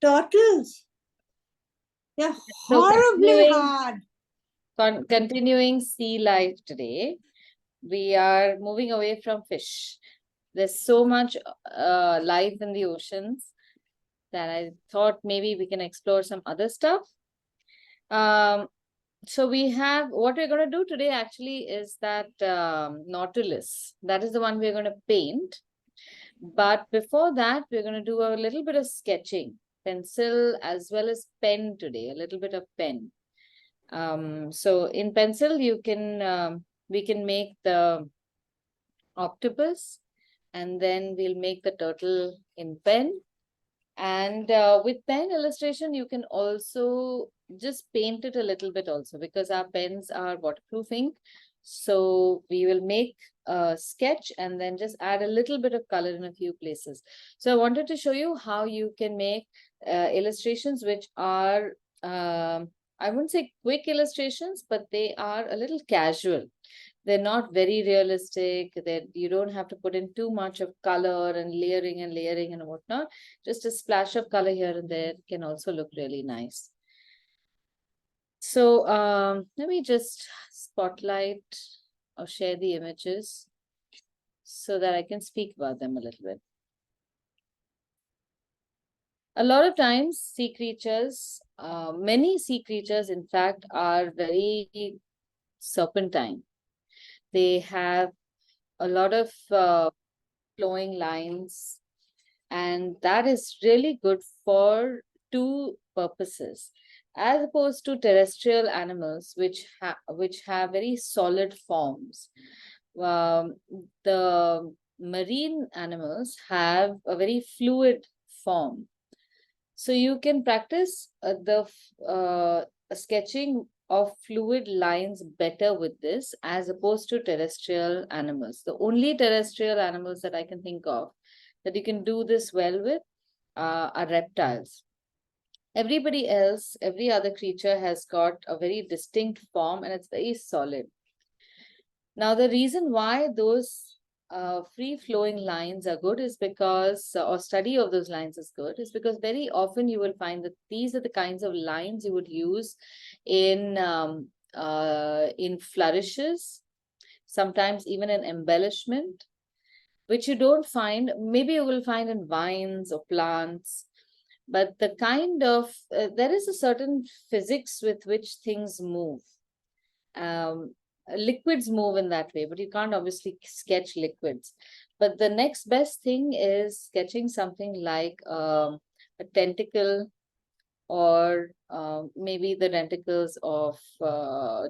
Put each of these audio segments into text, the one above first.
turtles. They're So horribly hard. continuing sea life today, we are moving away from fish. There's so much life in the oceans that I thought maybe we can explore some other stuff. So we have, what we're going to do today actually is that Nautilus. That is the one we're going to paint. But before that, we're going to do a little bit of sketching, pencil as well as pen today, a little bit of pen. So in pencil, you can, we can make the octopus, and then we'll make the turtle in pen. And with pen illustration, you can also just paint it a little bit also, because our pens are waterproofing. So we will make a sketch and then just add a little bit of color in a few places. So I wanted to show you how you can make illustrations which are, I wouldn't say quick illustrations, but they are a little casual. They're not very realistic, that you don't have to put in too much of color and layering and whatnot. Just a splash of color here and there can also look really nice. So let me just spotlight or share the images so that I can speak about them a little bit. A lot of times sea creatures, many sea creatures in fact are very serpentine. They have a lot of flowing lines, and that is really good for two purposes, as opposed to terrestrial animals which have very solid forms. The marine animals have a very fluid form. So you can practice the sketching of fluid lines better with this, as opposed to terrestrial animals. The only terrestrial animals that I can think of that you can do this well with are reptiles. Everybody else, every other creature has got a very distinct form and it's very solid. Now, the reason why those free-flowing lines are good is because, or study of those lines is good, is because very often you will find that these are the kinds of lines you would use in flourishes, sometimes even in embellishment, which you don't find, maybe you will find in vines or plants. But the kind of, there is a certain physics with which things move. Liquids move in that way, but you can't obviously sketch liquids. But the next best thing is sketching something like a tentacle, or maybe the tentacles of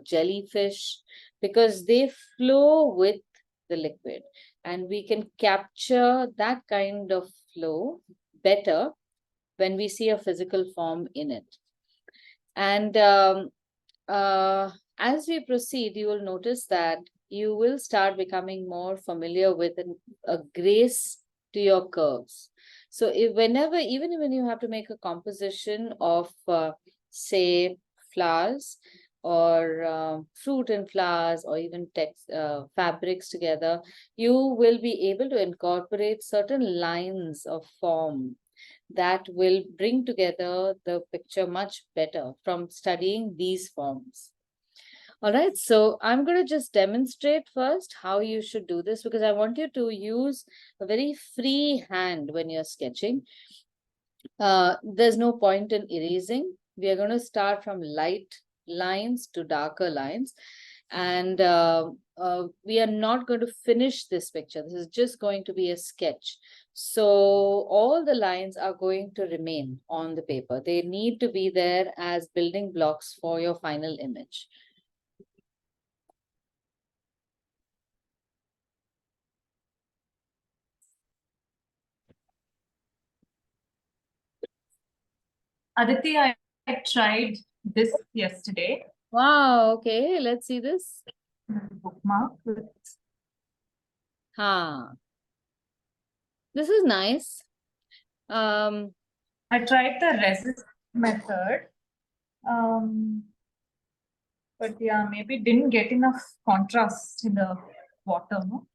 jellyfish, because they flow with the liquid, and we can capture that kind of flow better when we see a physical form in it. And as we proceed, you will notice that you will start becoming more familiar with a grace to your curves. So even when you have to make a composition of, say, flowers, or fruit and flowers, or even fabrics together, you will be able to incorporate certain lines of form that will bring together the picture much better from studying these forms. All right, so I'm going to just demonstrate first how you should do this, because I want you to use a very free hand when you're sketching. There's no point in erasing. We are going to start from light lines to darker lines. And we are not going to finish this picture. This is just going to be a sketch. So all the lines are going to remain on the paper. They need to be there as building blocks for your final image. Aditi, I tried this yesterday. Wow, okay, let's see this. Bookmark. This is nice. I tried the resist method. But yeah, maybe didn't get enough contrast in the water, no?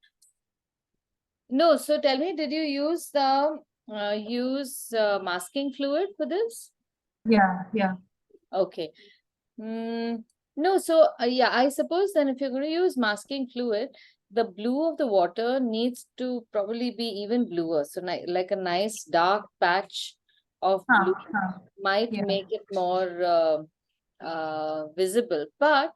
No, so tell me, did you use the use masking fluid for this? Yeah, yeah. Okay. No, so yeah, I suppose then if you're going to use masking fluid, the blue of the water needs to probably be even bluer. So like a nice dark patch of blue might Yeah. make it more visible. But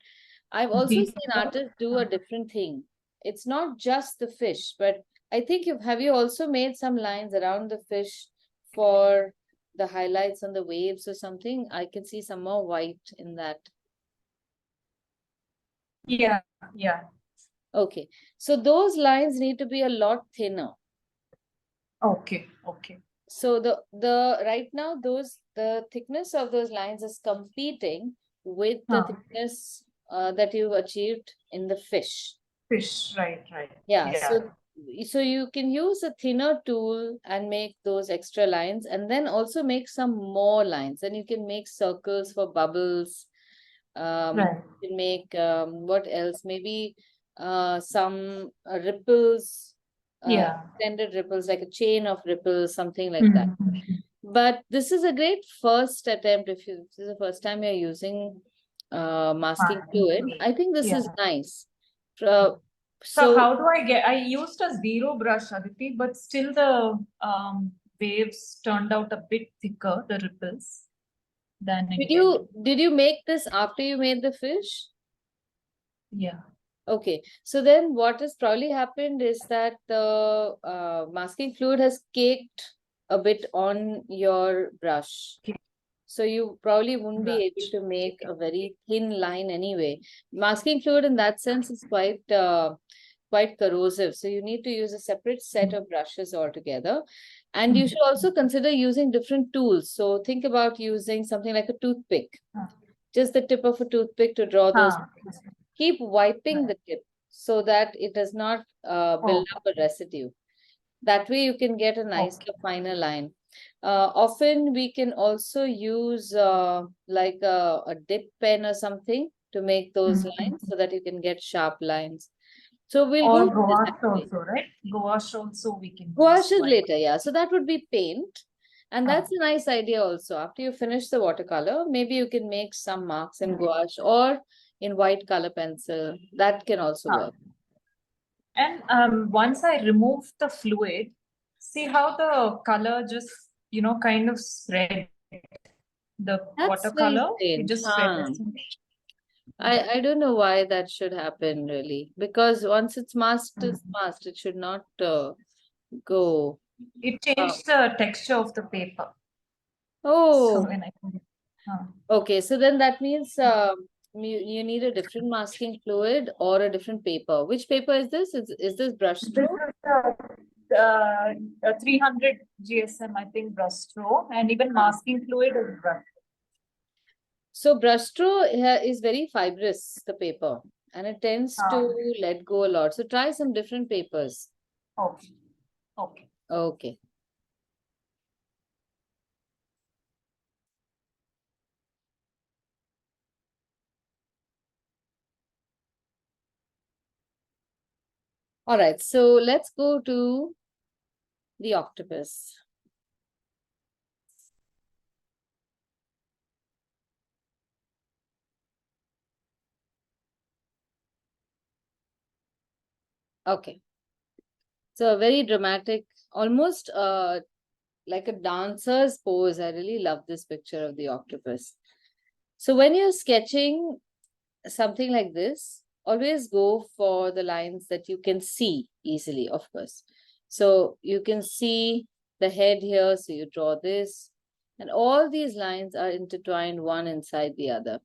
I've also Deep. seen artists do a different thing. It's not just the fish, but I think have you also made some lines around the fish for the highlights on the waves or something? I can see some more white in that. Yeah, yeah. Okay, so those lines need to be a lot thinner. Okay, okay. So the right now the thickness of those lines is competing with the thickness that you've achieved in the fish. Fish, right, right. Yeah, so you can use a thinner tool and make those extra lines, and then also make some more lines. And you can make circles for bubbles. Right. You can make what else? Maybe some ripples, Yeah. extended ripples, like a chain of ripples, something like that. But this is a great first attempt. If this is the first time you're using masking fluid, I think this is nice. So So how do I used a zero brush, Aditi, but still the waves turned out a bit thicker, the ripples, than intended. did you make this after you made the fish? Yeah. Okay, so then what has probably happened is that the masking fluid has caked a bit on your brush. So you probably wouldn't be able to make a very thin line anyway. Masking fluid in that sense is quite corrosive. So you need to use a separate set of brushes altogether. And you should also consider using different tools. So think about using something like a toothpick, just the tip of a toothpick to draw those lines. Keep wiping the tip so that it does not build up a residue. That way you can get a nicer, finer line. Often we can also use like a dip pen or something to make those lines so that you can get sharp lines. So we'll Or go with this gouache actually. also, right? Gouache also we can Gouache use. is later, yeah. So that would be paint. And that's a nice idea also. After you finish the watercolor, maybe you can make some marks in gouache or in white color pencil. That can also work. And once I remove the fluid, see how the color just, kind of spread. The That's very watercolor, it strange. just Huh. spreads. I don't know why that should happen really. Because once it's masked, it's masked. It should not go. It changed the texture of the paper. So Oh, when I put it, okay. So then that means you need a different masking fluid or a different paper. Which paper is this? Is this brush this stroke? is a 300 GSM, I think, brush stroke, and even masking fluid is brush. So brush stroke is very fibrous, the paper, and it tends to let go a lot. So try some different papers. Okay. Okay. Okay. All right, so let's go to the octopus. Okay. So a very dramatic, almost like a dancer's pose. I really love this picture of the octopus. So when you're sketching something like this, always go for the lines that you can see easily, of course. So you can see the head here, so you draw this. And all these lines are intertwined one inside the other.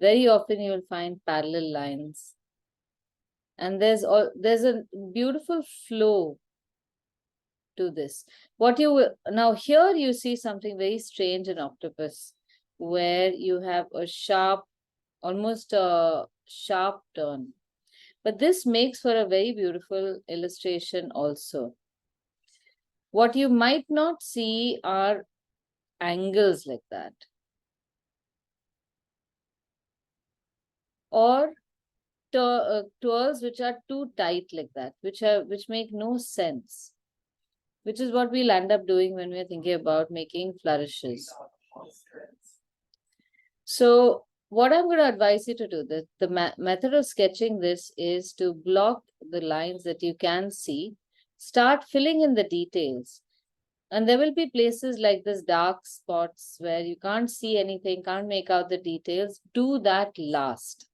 Very often you will find parallel lines. And there's a beautiful flow to this. What you will now here you see something very strange in octopus, where you have a sharp, almost a sharp turn. But this makes for a very beautiful illustration also. What you might not see are angles like that, or twirls which are too tight like that, which make no sense. which is what we'll end up doing when we're thinking about making flourishes. So what I'm going to advise you to do, the method of sketching this is to block the lines that you can see, start filling in the details. And there will be places like this dark spots where you can't see anything, can't make out the details. Do that last.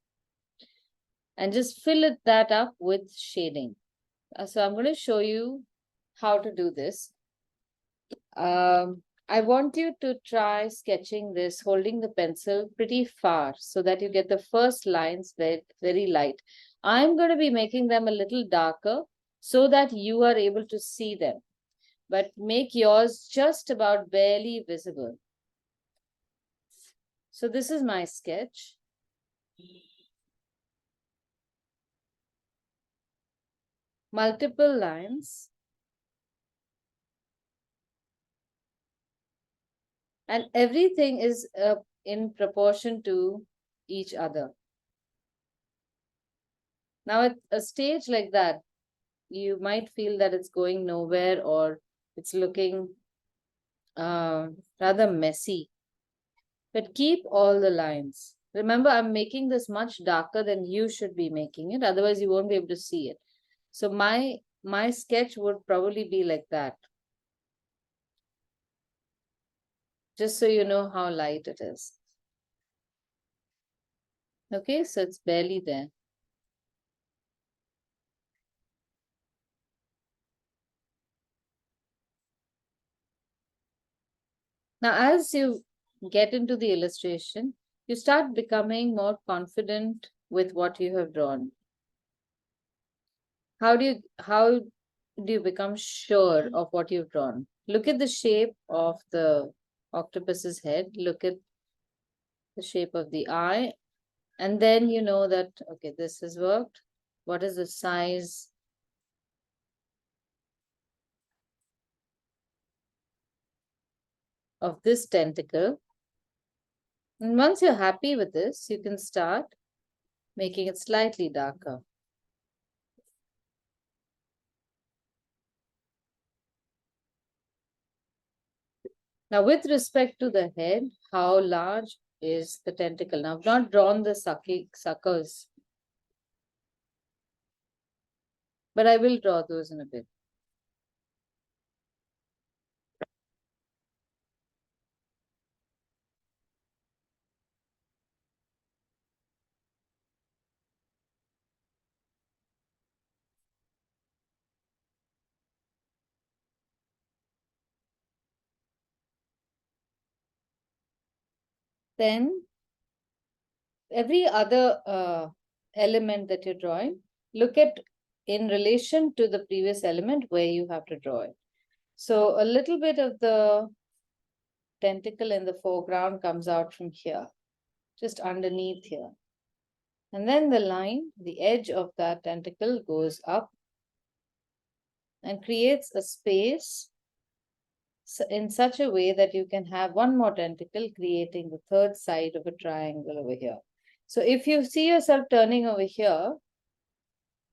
And just fill that up with shading. So I'm going to show you how to do this. I want you to try sketching this, holding the pencil pretty far so that you get the first lines very, very light. I'm going to be making them a little darker so that you are able to see them. But make yours just about barely visible. So this is my sketch. Multiple lines. And everything is in proportion to each other. Now at a stage like that, you might feel that it's going nowhere or it's looking rather messy. But keep all the lines. Remember, I'm making this much darker than you should be making it. Otherwise, you won't be able to see it. So my sketch would probably be like that. Just so you know how light it is. Okay, so it's barely there. Now, as you get into the illustration, you start becoming more confident with what you have drawn. How do you become sure of what you've drawn? Look at the shape of the octopus's head. Look at the shape of the eye. And then you know that, okay, this has worked. What is the size of this tentacle? And once you're happy with this, you can start making it slightly darker. Now, with respect to the head, how large is the tentacle? Now, I've not drawn the suckers, but I will draw those in a bit. Then, every other element that you're drawing, look at in relation to the previous element where you have to draw it. So a little bit of the tentacle in the foreground comes out from here, just underneath here. And then the line, the edge of that tentacle goes up and creates a space in such a way that you can have one more tentacle creating the third side of a triangle over here. So if you see yourself turning over here,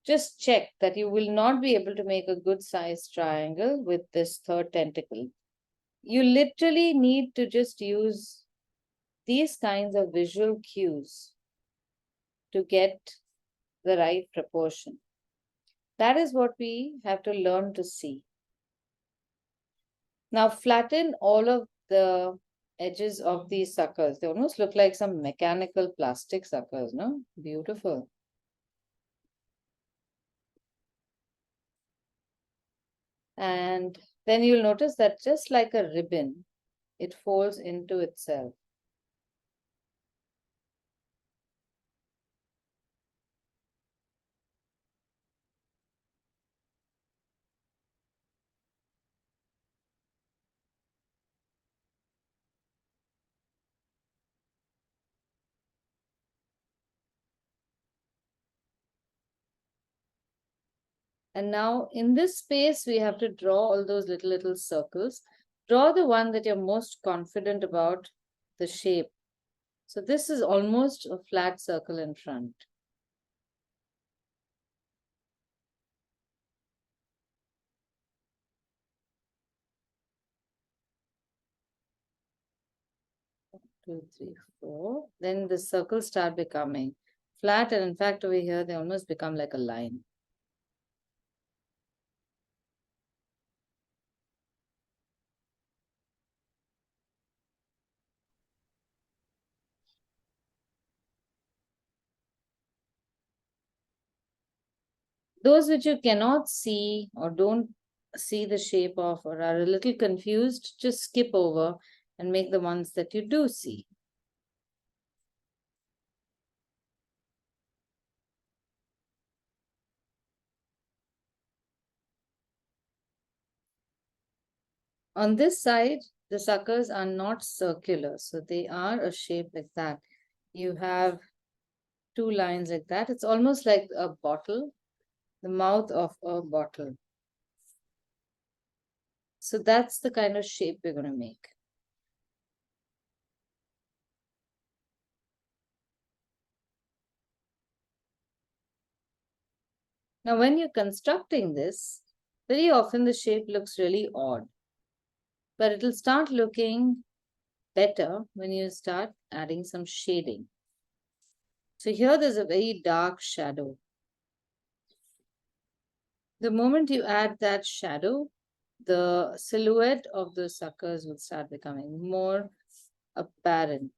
just check that you will not be able to make a good sized triangle with this third tentacle. You literally need to just use these kinds of visual cues to get the right proportion. That is what we have to learn to see. Now flatten all of the edges of these suckers. They almost look like some mechanical plastic suckers, no? Beautiful. And then you'll notice that just like a ribbon, it folds into itself. And now in this space, we have to draw all those little circles. Draw the one that you're most confident about the shape. So this is almost a flat circle in front. 2, 3, 4. Then the circles start becoming flat, and in fact, over here, they almost become like a line. Those which you cannot see or don't see the shape of or are a little confused, just skip over and make the ones that you do see. On this side, the suckers are not circular, so they are a shape like that. You have two lines like that. It's almost like a bottle, the mouth of a bottle. So that's the kind of shape we're going to make. Now, when you're constructing this, very often the shape looks really odd, but it'll start looking better when you start adding some shading. So here there's a very dark shadow. The moment you add that shadow, the silhouette of the suckers will start becoming more apparent.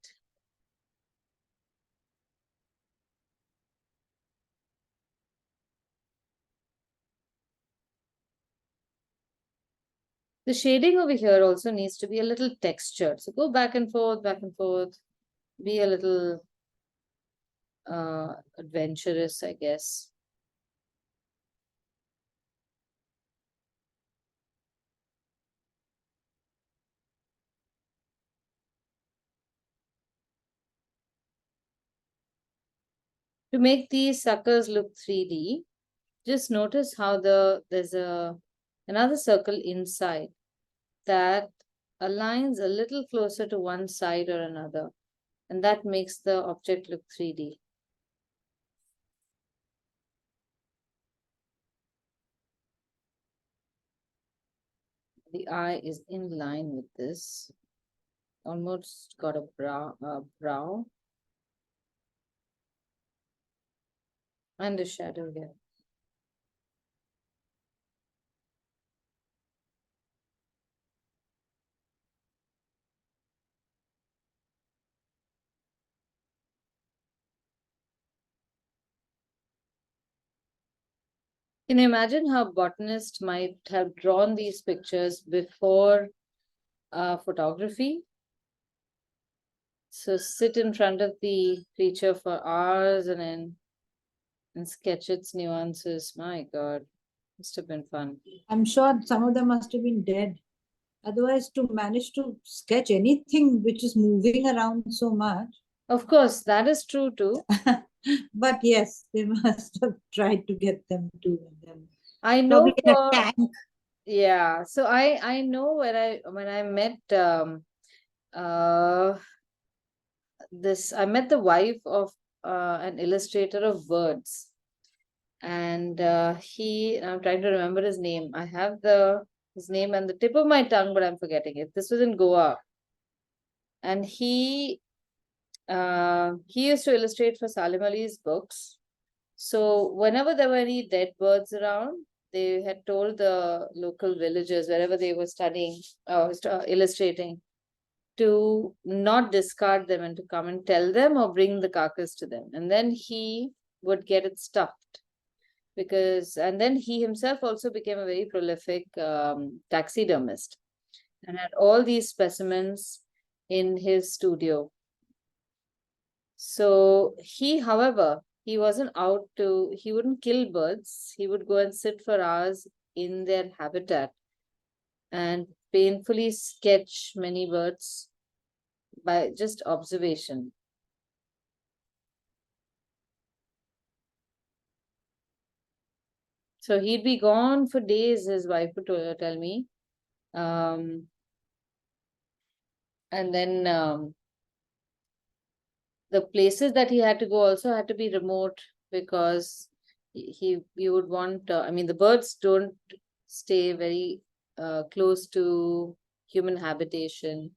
The shading over here also needs to be a little textured. So go back and forth, be a little adventurous, I guess. To make these suckers look 3D, just notice how there's another circle inside that aligns a little closer to one side or another, and that makes the object look 3D. The eye is in line with this. Almost got a brow and a shadow here. Can you imagine how botanists might have drawn these pictures before photography? So sit in front of the creature for hours and sketch its nuances. My God, must have been fun. I'm sure some of them must have been dead. Otherwise, to manage to sketch anything which is moving around so much. Of course, that is true too. But yes, they must have tried to get them to them. I know Probably in a tank. yeah. So I know when I met I met the wife of an illustrator of birds, and I'm trying to remember his name. I have his name on the tip of my tongue, but I'm forgetting it. This was in Goa, and he used to illustrate for Salim Ali's books. So whenever there were any dead birds around, they had told the local villagers wherever they were studying or illustrating to not discard them and to come and tell them or bring the carcass to them. And then he would get it stuffed and then he himself also became a very prolific taxidermist and had all these specimens in his studio. So however, he wasn't he wouldn't kill birds. He would go and sit for hours in their habitat and painfully sketch many birds by just observation. So he'd be gone for days, his wife would tell me. And then the places that he had to go also had to be remote because you would want, I mean, the birds don't stay very close to human habitation.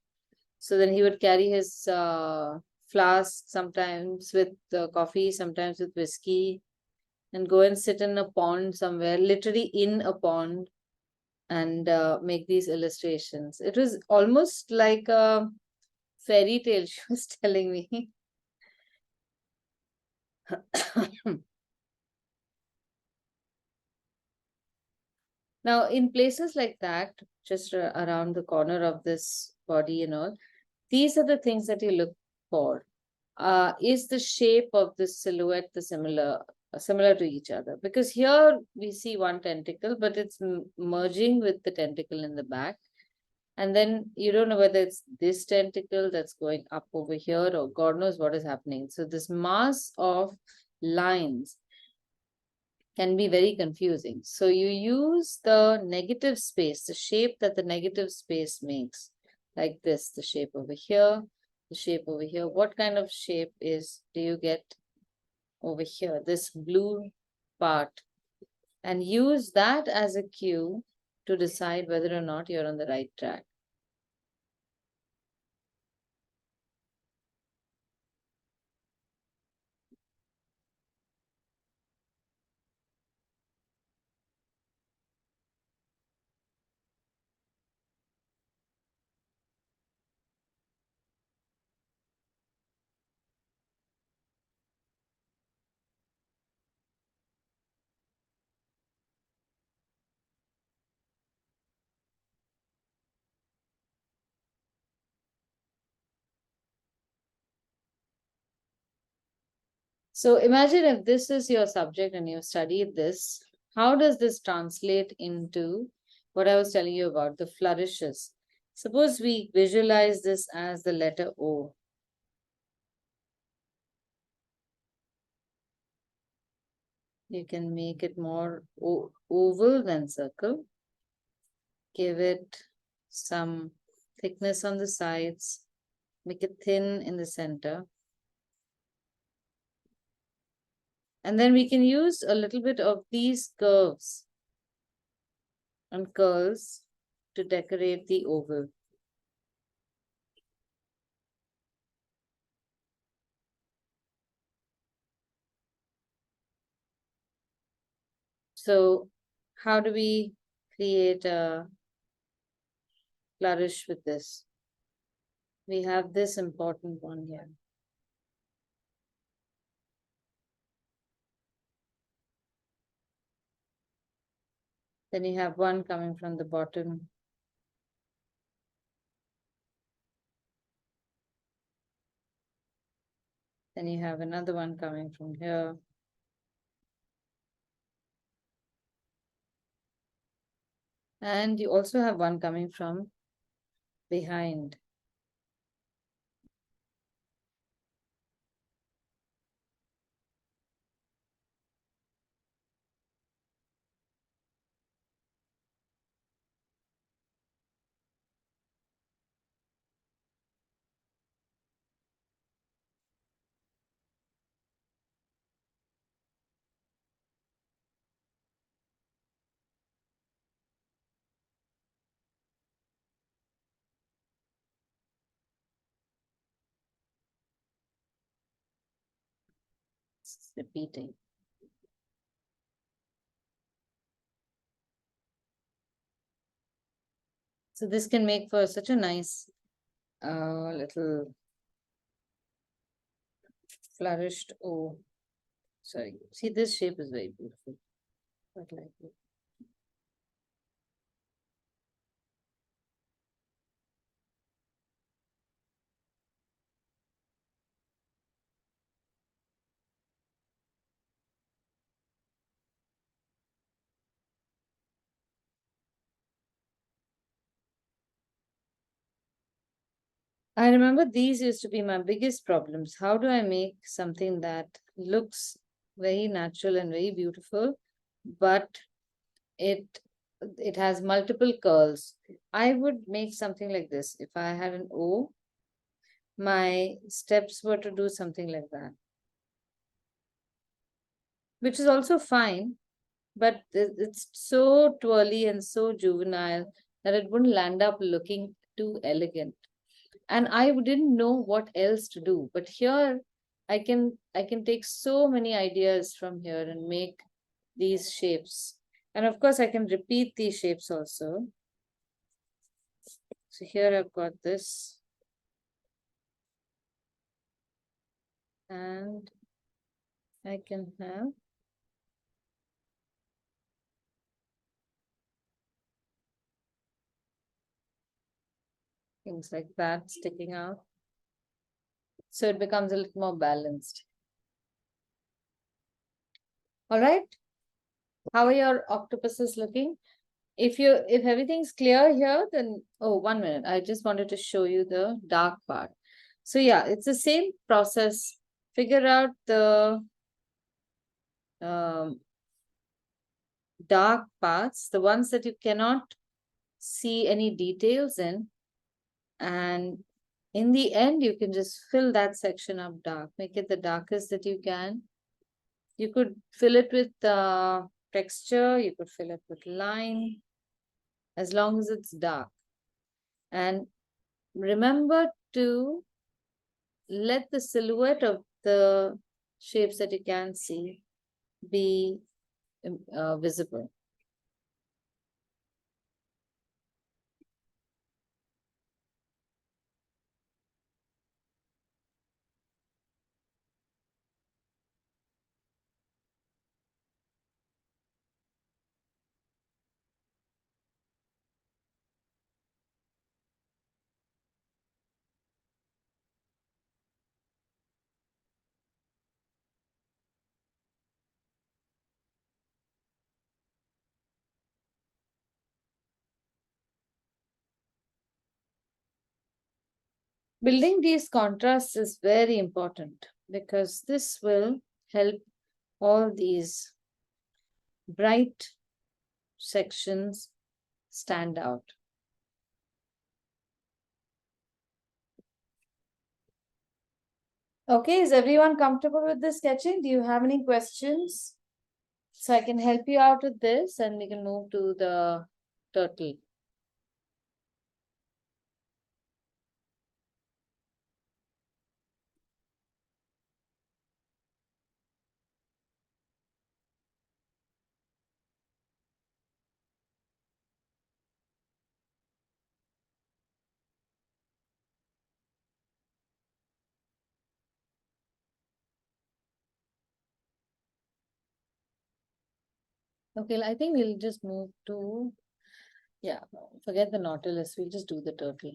So then he would carry his flask, sometimes with coffee, sometimes with whiskey, and go and sit in a pond somewhere, literally in a pond, and make these illustrations. It was almost like a fairy tale she was telling me. Now, in places like that, just around the corner of this body and all, these are the things that you look for. Is the shape of this silhouette the similar to each other? Because here we see one tentacle, but it's merging with the tentacle in the back. And then you don't know whether it's this tentacle that's going up over here, or God knows what is happening. So this mass of lines can be very confusing. So you use the negative space, the shape that the negative space makes, like this, the shape over here, the shape over here. What kind of shape do you get over here, this blue part? And use that as a cue to decide whether or not you're on the right track. So imagine if this is your subject and you've studied this, how does this translate into what I was telling you about, the flourishes? Suppose we visualize this as the letter O. You can make it more oval than circle. Give it some thickness on the sides. Make it thin in the center. And then we can use a little bit of these curves and curls to decorate the oval. So how do we create a flourish with this? We have this important one here. Then you have one coming from the bottom. Then you have another one coming from here. And you also have one coming from behind. It's repeating. So this can make for such a nice little flourished O. Sorry, see, this shape is very beautiful. Quite like it. I remember these used to be my biggest problems. How do I make something that looks very natural and very beautiful, but it has multiple curls? I would make something like this. If I had an O, my steps were to do something like that, which is also fine, but it's so twirly and so juvenile that it wouldn't land up looking too elegant. and I didn't know what else to do. But here I can take so many ideas from here and make these shapes. And of course I can repeat these shapes also. So here I've got this. And I can have things like that sticking out. So it becomes a little more balanced. All right. How are your octopuses looking? If everything's clear here, then, oh, 1 minute. I just wanted to show you the dark part. So yeah, it's the same process. Figure out the dark parts, the ones that you cannot see any details in. And in the end, you can just fill that section up dark. Make it the darkest that you can. You could fill it with texture. You could fill it with line, as long as it's dark. And remember to let the silhouette of the shapes that you can see be visible. Building these contrasts is very important because this will help all these bright sections stand out. Okay, is everyone comfortable with this sketching? Do you have any questions? So I can help you out with this and we can move to the turtle. Okay, I think we'll just move to, yeah, forget the nautilus. We'll just do the turtle.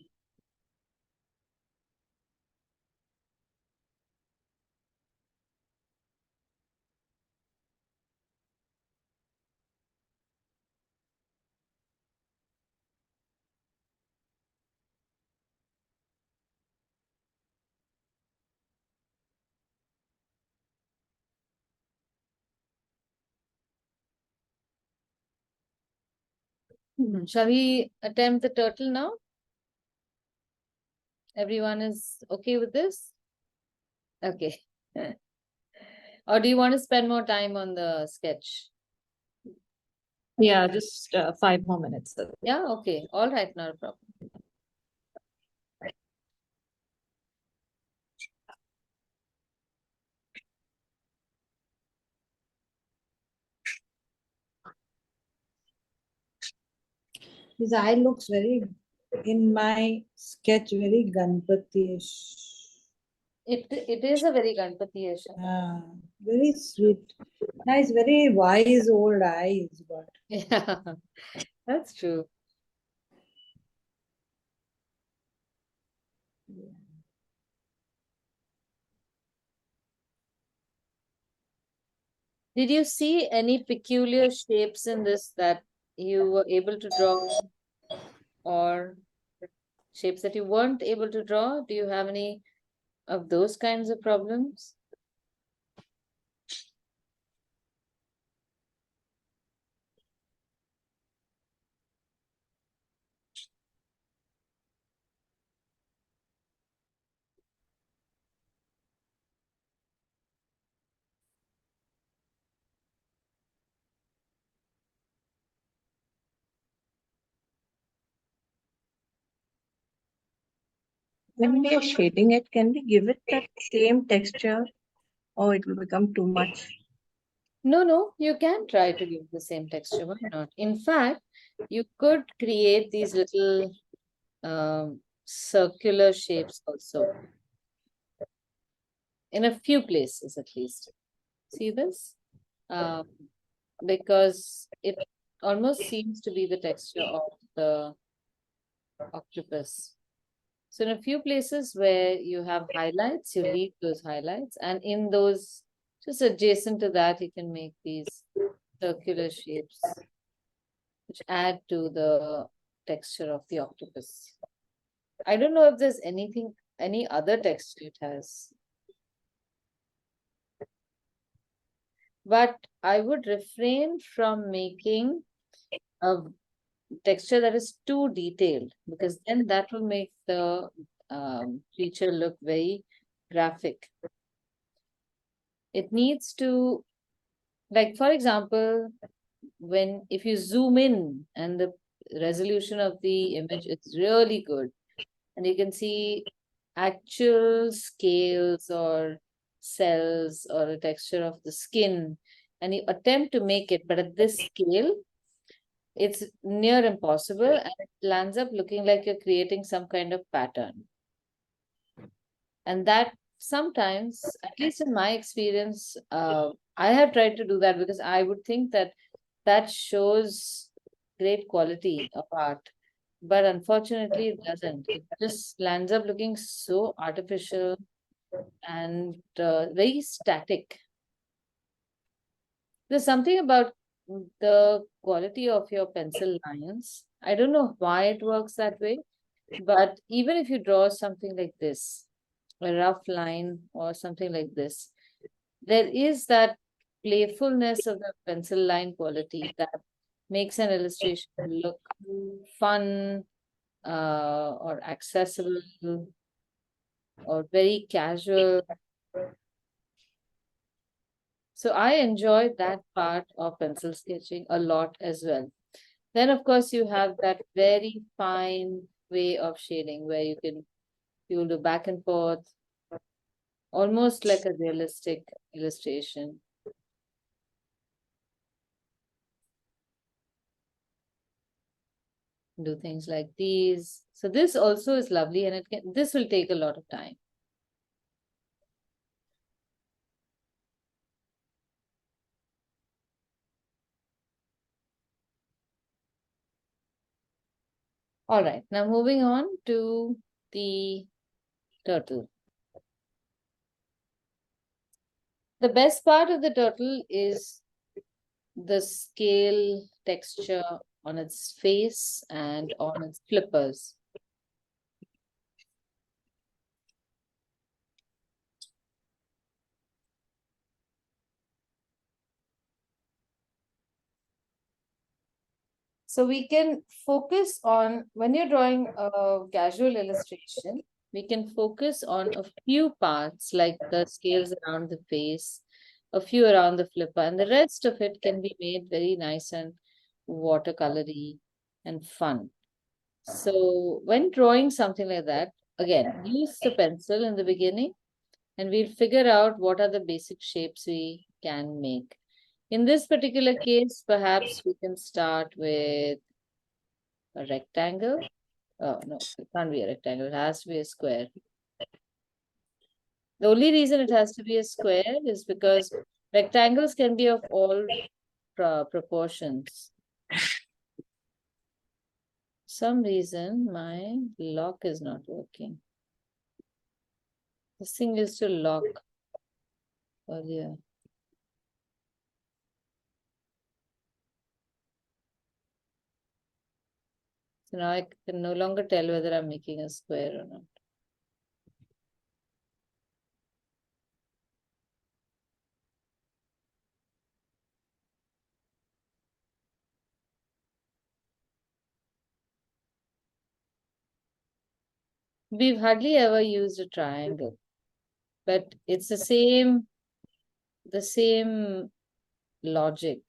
Shall we attempt the turtle now? Everyone is okay with this? Okay. Or do you want to spend more time on the sketch? Yeah, just 5 more minutes. Yeah, okay. All right, not a problem. His eye looks very, in my sketch, very Ganpati-ish. It is a very Ganpati-ish. Ah, very sweet. Nice, very wise old eyes, but Yeah, that's true. Did you see any peculiar shapes in this that you were able to draw, or shapes that you weren't able to draw? Do you have any of those kinds of problems? when we are shading it, can we give it that same texture or it will become too much? No, you can try to give the same texture. Why not? In fact, you could create these little circular shapes also in a few places at least. See this? Um, because it almost seems to be the texture of the octopus. So in a few places where you have highlights, you leave those highlights, and in those just adjacent to that, you can make these circular shapes which add to the texture of the octopus. I don't know if there's any other texture it has. But I would refrain from making a texture that is too detailed, because then that will make the creature look very graphic. It needs to, like, for example, if you zoom in and the resolution of the image is really good, and you can see actual scales or cells or a texture of the skin, and you attempt to make it, but at this scale, it's near impossible, and it lands up looking like you're creating some kind of pattern. And that sometimes, at least in my experience, I have tried to do that because I would think that that shows great quality of art. But unfortunately, it doesn't. It just lands up looking so artificial and very static. There's something about the quality of your pencil lines. I don't know why it works that way, but even if you draw something like this, a rough line or something like this, there is that playfulness of the pencil line quality that makes an illustration look fun or accessible or very casual. So I enjoy that part of pencil sketching a lot as well. Then, of course, you have that very fine way of shading where you will do back and forth, almost like a realistic illustration. Do things like these. So this also is lovely, and this will take a lot of time. All right, now moving on to the turtle. The best part of the turtle is the scale texture on its face and on its flippers. So we can focus on, when you're drawing a casual illustration, we can focus on a few parts like the scales around the face, a few around the flipper, and the rest of it can be made very nice and watercolory and fun. So when drawing something like that, again, use the pencil in the beginning, and we'll figure out what are the basic shapes we can make. In this particular case, perhaps we can start with a rectangle. Oh, no, it can't be a rectangle. It has to be a square. The only reason it has to be a square is because rectangles can be of all proportions. For some reason, my lock is not working. This thing used to lock earlier. So now I can no longer tell whether I'm making a square or not. We've hardly ever used a triangle, but it's the same logic.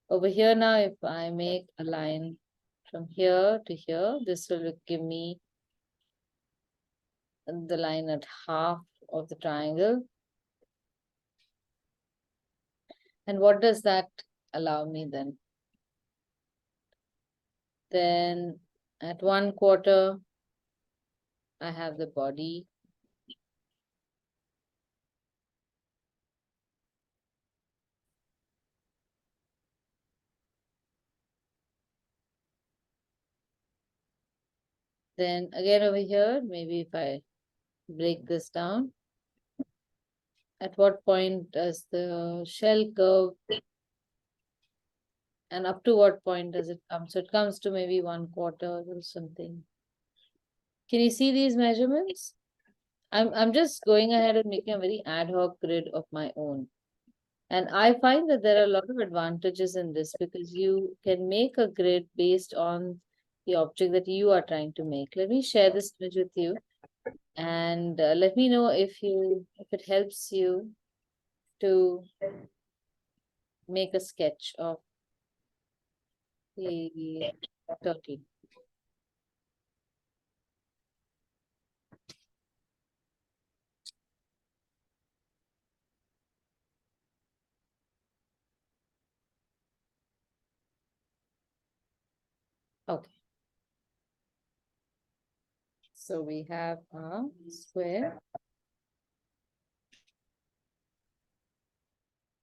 Over here now, if I make a line from here to here, this will give me the line at half of the triangle. And what does that allow me then? Then at 1/4, I have the body. Then again over here, maybe if I break this down, at what point does the shell curve and up to what point does it come? So it comes to maybe 1/4 or something. Can you see these measurements? I'm just going ahead and making a very ad hoc grid of my own. And I find that there are a lot of advantages in this because you can make a grid based on the object that you are trying to make. Let me share this image with you and let me know if it helps you to make a sketch of the turtle. Okay. So we have a square.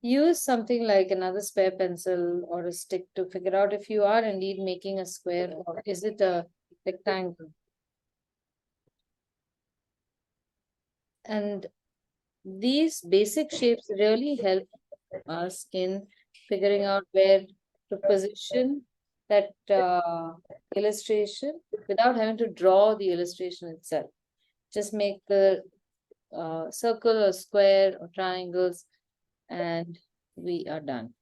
Use something like another spare pencil or a stick to figure out if you are indeed making a square or is it a rectangle. And these basic shapes really help us in figuring out where to position that illustration without having to draw the illustration itself. Just make the circle or square or triangles and we are done.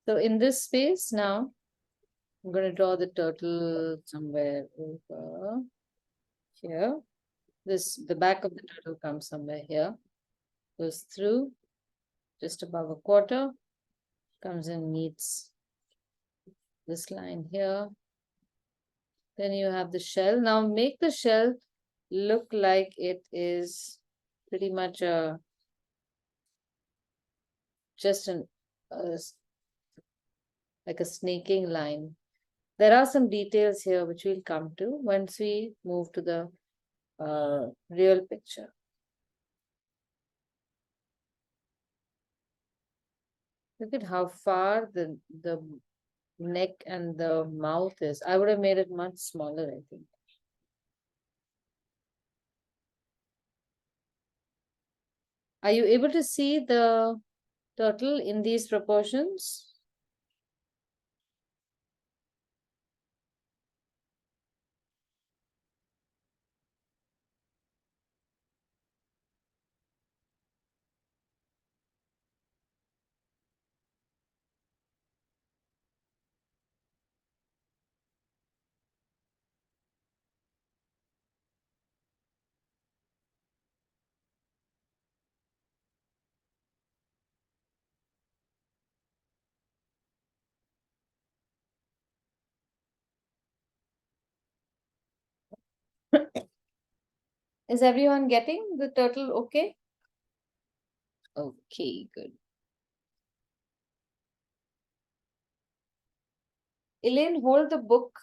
So in this space now, I'm going to draw the turtle somewhere over here. The back of the turtle comes somewhere here, goes through just above 1/4, comes and meets this line here. Then you have the shell. Now make the shell look like it is pretty much just like a snaking line. There are some details here which we'll come to once we move to the real picture. Look at how far the neck and the mouth is. I would have made it much smaller, I think. Are you able to see the turtle in these proportions? Is everyone getting the turtle okay? Okay, good. Elaine, hold the book.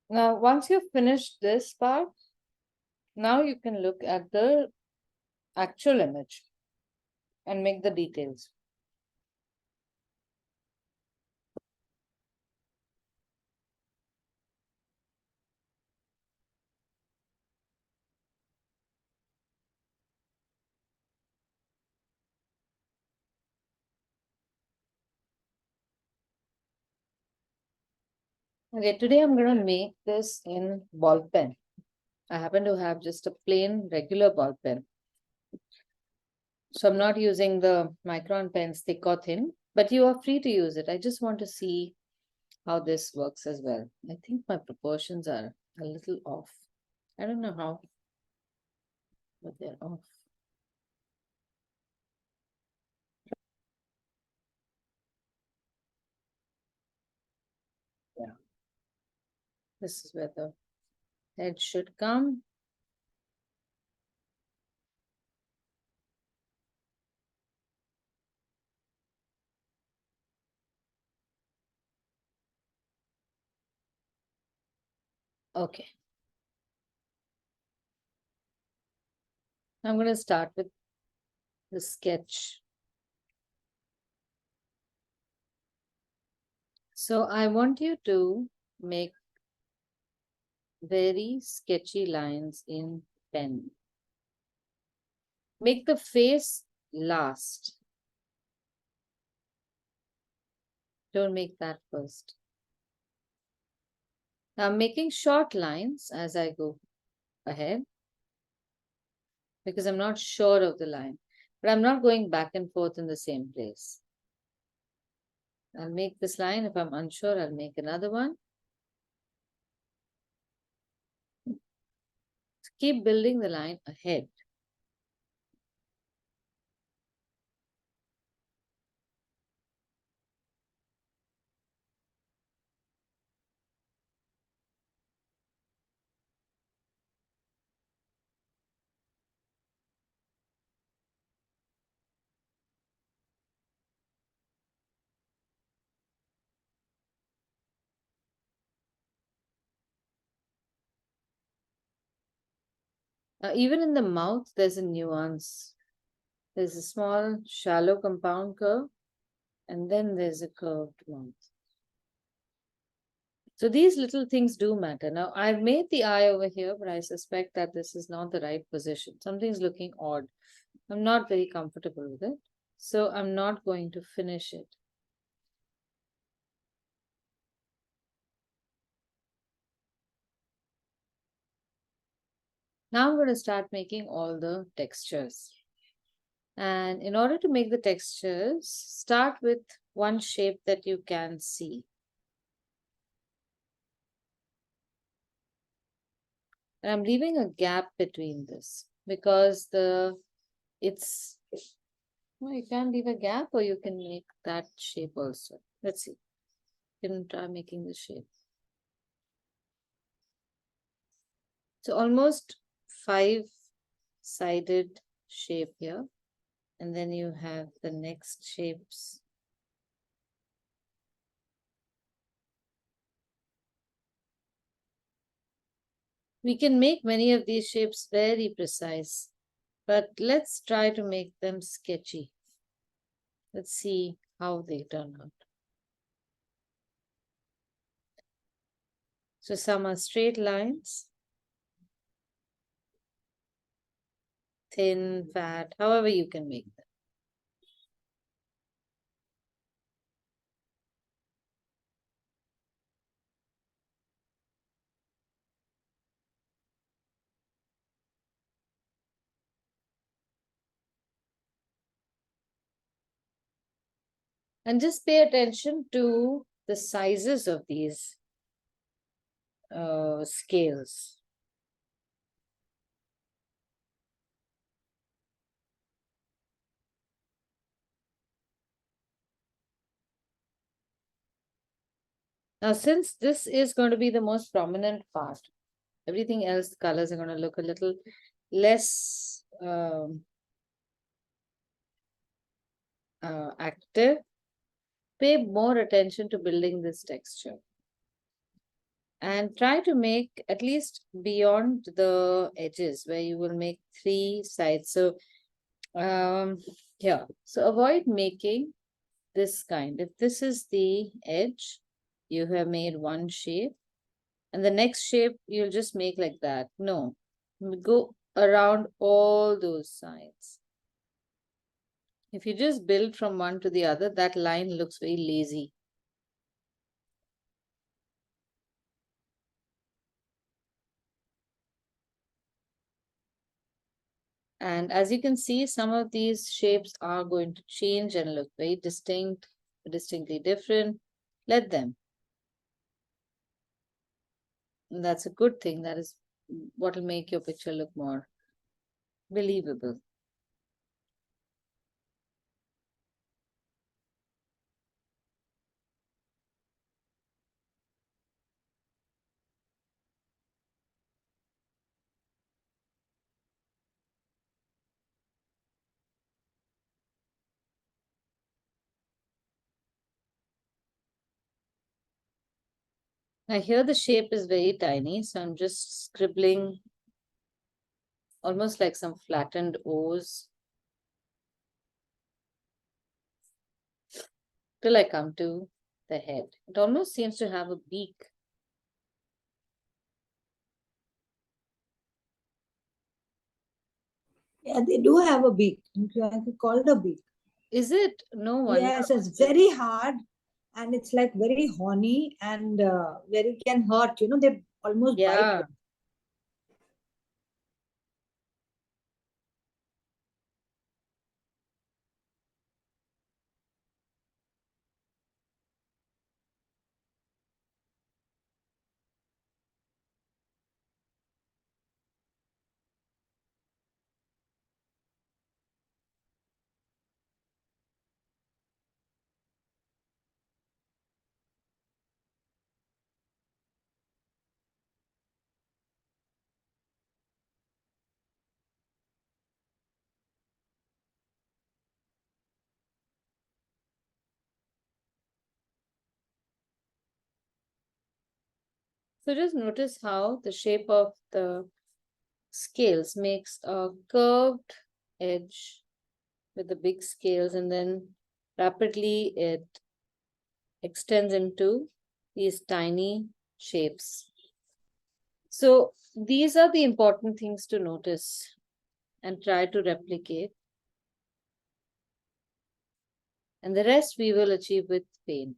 Now, once you've finished this part, now you can look at the actual image and make the details. Okay, today I'm going to make this in ball pen. I happen to have just a plain regular ball pen. So I'm not using the micron pens, thick or thin, but you are free to use it. I just want to see how this works as well. I think my proportions are a little off. I don't know how, but they're off. Yeah. This is where the head should come. Okay. I'm going to start with the sketch. So I want you to make very sketchy lines in pen. Make the face last. Don't make that first. Now I'm making short lines as I go ahead because I'm not sure of the line, but I'm not going back and forth in the same place. I'll make this line. If I'm unsure, I'll make another one. Keep building the line ahead. Now, even in the mouth, there's a nuance. There's a small, shallow compound curve, and then there's a curved mouth. So these little things do matter. Now, I've made the eye over here, but I suspect that this is not the right position. Something's looking odd. I'm not very comfortable with it, so I'm not going to finish it. Now I'm going to start making all the textures. And in order to make the textures, start with one shape that you can see. And I'm leaving a gap between this because well, you can leave a gap or you can make that shape also. Let's see. You can try making the shape. So almost 5-sided shape here. And then you have the next shapes. We can make many of these shapes very precise, but let's try to make them sketchy. Let's see how they turn out. So some are straight lines, thin, fat, however you can make them. And just pay attention to the sizes of these scales. Now, since this is going to be the most prominent part, everything else, the colors are going to look a little less active. Pay more attention to building this texture. And try to make at least beyond the edges where you will make 3 sides. So here, so avoid making this kind. If this is the edge, you have made one shape, and the next shape you'll just make like that. No, go around all those sides. If you just build from one to the other, that line looks very lazy. And as you can see, some of these shapes are going to change and look very distinct, distinctly different. Let them. And that's a good thing. That is what will make your picture look more believable. Now here the shape is very tiny, so I'm just scribbling almost like some flattened O's till I come to the head. It almost seems to have a beak. Yeah, they do have a beak. I could call it a beak. Is it? No wonder. Yes, it's very hard and it's like very horny and very can hurt. You know, they almost Yeah. bite. So just notice how the shape of the scales makes a curved edge with the big scales, and then rapidly it extends into these tiny shapes. So these are the important things to notice and try to replicate. And the rest we will achieve with paint.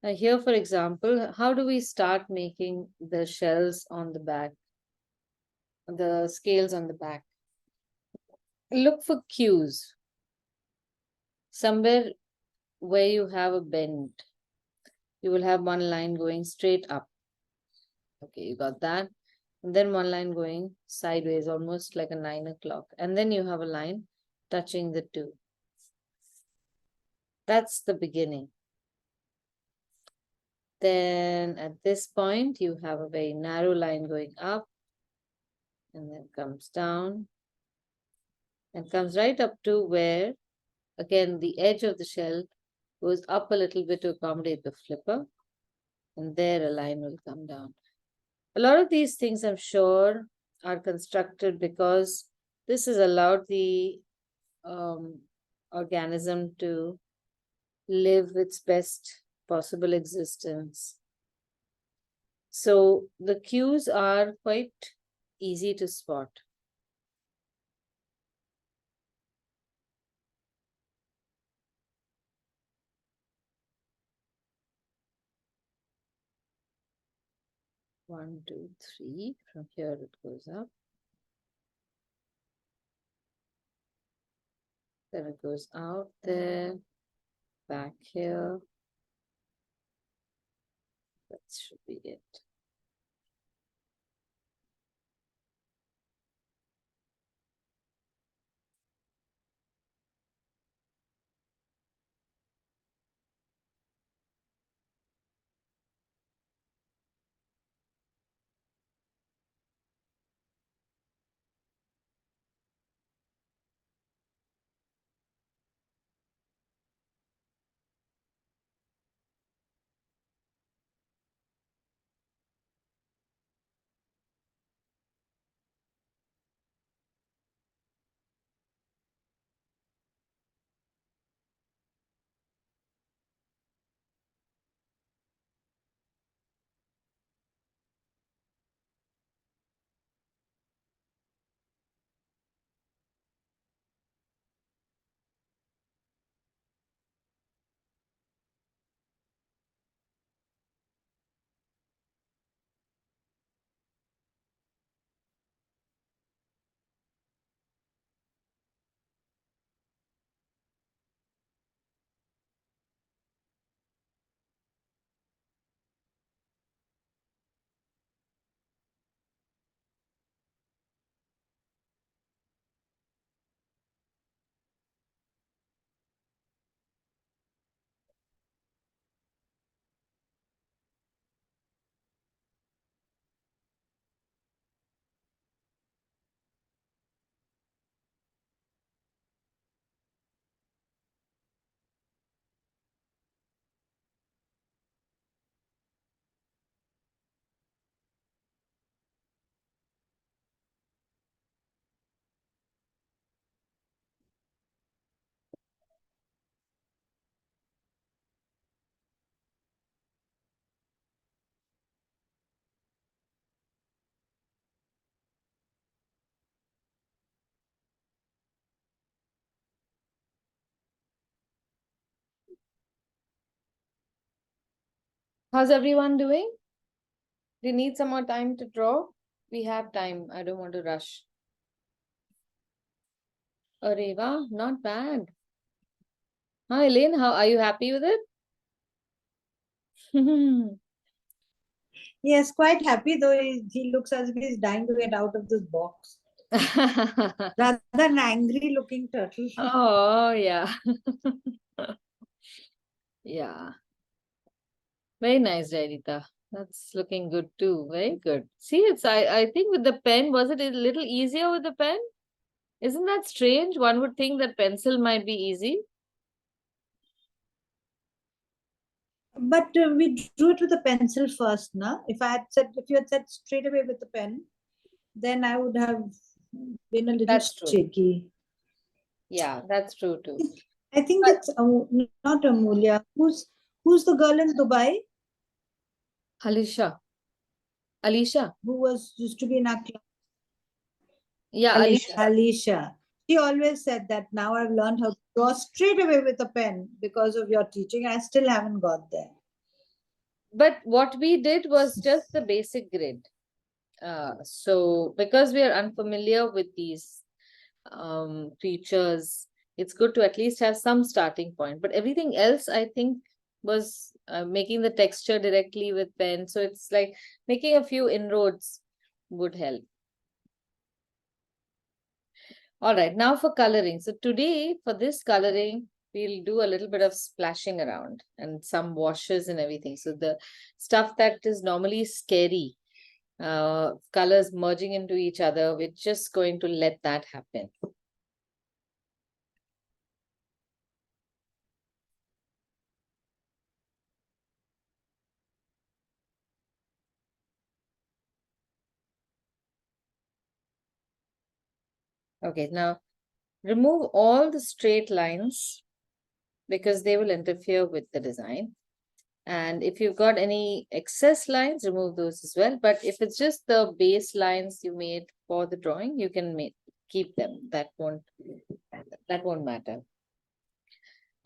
Now here, for example, how do we start making the shells on the back, the scales on the back? Look for cues. Somewhere where you have a bend, you will have one line going straight up. Okay, you got that. And then one line going sideways, almost like a 9 o'clock. And then you have a line touching the two. That's the beginning. Then at this point, you have a very narrow line going up and then comes down and comes right up to where, again, the edge of the shell goes up a little bit to accommodate the flipper. And there a line will come down. A lot of these things, I'm sure, are constructed because this has allowed the organism to live its best possible existence. So the cues are quite easy to spot. One, two, three. From here it goes up. Then it goes out there, back here. That should be it. How's everyone doing? Do you need some more time to draw? We have time. I don't want to rush. Areva, not bad. Hi, Elaine. How are you happy with it? Yes, quite happy, though he looks as if he's dying to get out of this box. Rather an angry looking turtle. Oh, yeah. Yeah. Very nice, Jairita. That's looking good too. Very good. See, I think with the pen, was it a little easier with the pen? Isn't that strange? One would think that pencil might be easy. But we drew it with a pencil first, na? If you had said straight away with the pen, then I would have been a little That's true. shaky. Yeah, that's true too. I think But- it's not Amulya. Who's the girl in Dubai Alisha. Alicia. who was used to be in our class? Yeah, Alicia. Alicia. She always said that now I've learned how to draw straight away with a pen because of your teaching. I still haven't got there. But what we did was just the basic grid. So because we are unfamiliar with these creatures, it's good to at least have some starting point. But everything else, I think, was making the texture directly with pen. So it's like making a few inroads would help. All right, now for coloring. So today, for this coloring, we'll do a little bit of splashing around and some washes and everything. So the stuff that is normally scary, colors merging into each other, we're just going to let that happen. Okay, now remove all the straight lines because they will interfere with the design. And if you've got any excess lines, remove those as well. But if it's just the base lines you made for the drawing, you can keep them. That won't matter.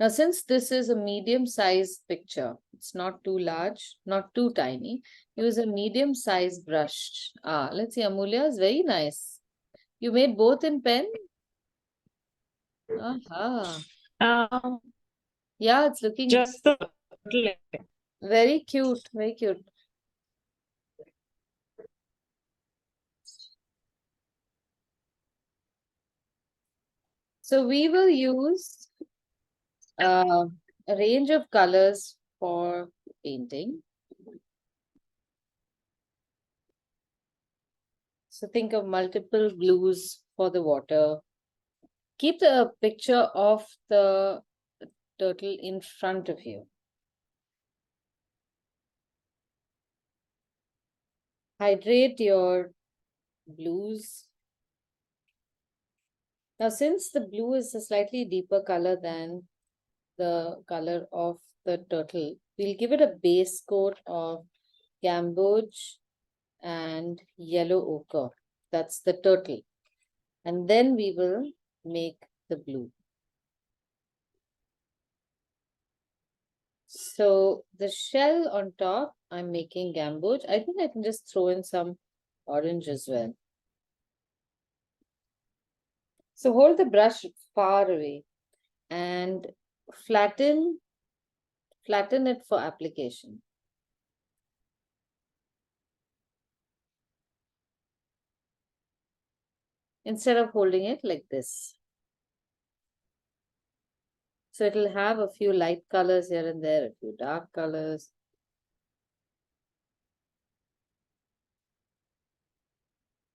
Now, since this is a medium-sized picture, it's not too large, not too tiny, use a medium-sized brush. Let's see, Amulya is very nice. You made both in pen? Aha. Yeah, it's looking Just the very cute, very cute. So we will use a range of colors for painting. So think of multiple blues for the water. Keep the picture of the turtle in front of you. Hydrate your blues. Now, since the blue is a slightly deeper color than the color of the turtle, we'll give it a base coat of gamboge and yellow ochre. That's the turtle. And then we will make the blue. So the shell on top, I'm making gamboge. I think I can just throw in some orange as well. So hold the brush far away and flatten it for application. Instead of holding it like this. So it'll have a few light colors here and there, a few dark colors.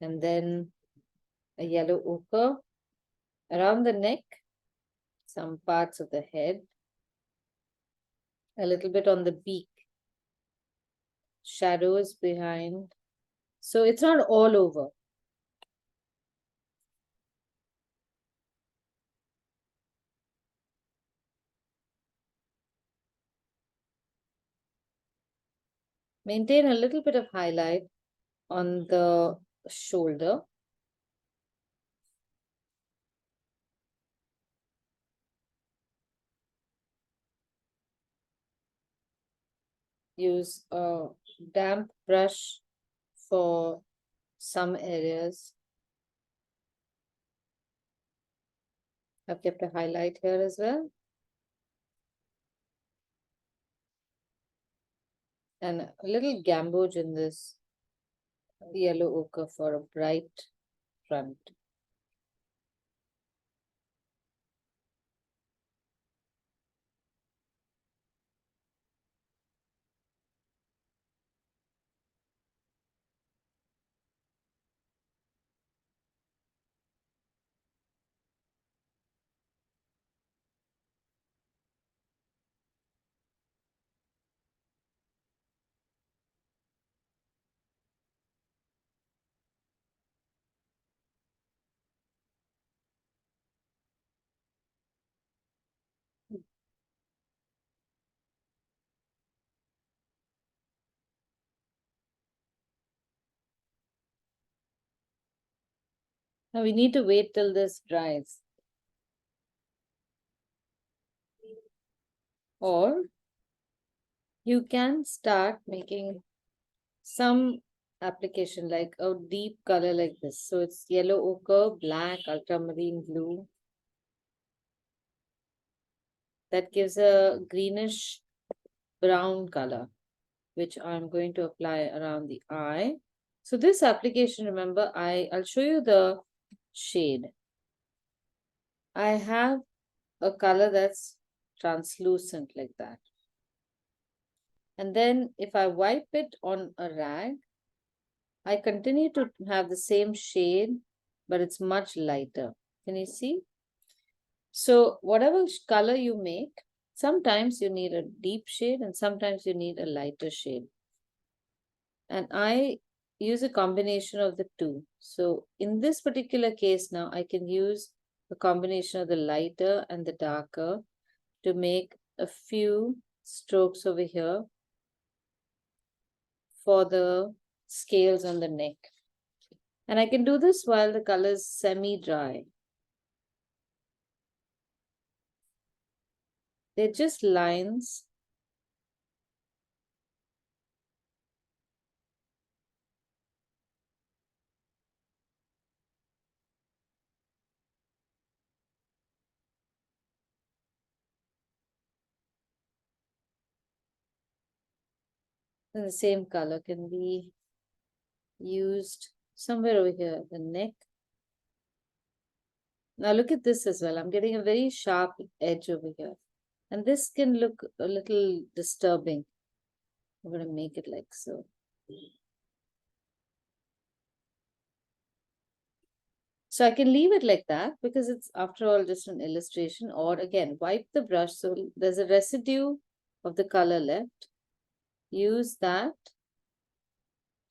And then a yellow ochre around the neck, some parts of the head, a little bit on the beak, shadows behind. So it's not all over. Maintain a little bit of highlight on the shoulder. use a damp brush for some areas. I've kept a highlight here as well. And a little gamboge in this yellow ochre for a bright front. Now we need to wait till this dries. Or you can start making some application like a deep color like this. So it's yellow ochre, black, ultramarine blue. That gives a greenish brown color, which I'm going to apply around the eye. So this application, remember, I'll show you the shade. I have a color that's translucent like that. And then if I wipe it on a rag, I continue to have the same shade, but it's much lighter. Can you see? So whatever color you make, sometimes you need a deep shade and sometimes you need a lighter shade. And I use a combination of the two. So in this particular case now, I can use a combination of the lighter and the darker to make a few strokes over here for the scales on the neck. And I can do this while the color is semi-dry. They're just lines. And the same color can be used somewhere over here, the neck. Now look at this as well. I'm getting a very sharp edge over here. And this can look a little disturbing. I'm going to make it like so. So I can leave it like that because it's after all just an illustration, or again, wipe the brush. So there's a residue of the color left. Use that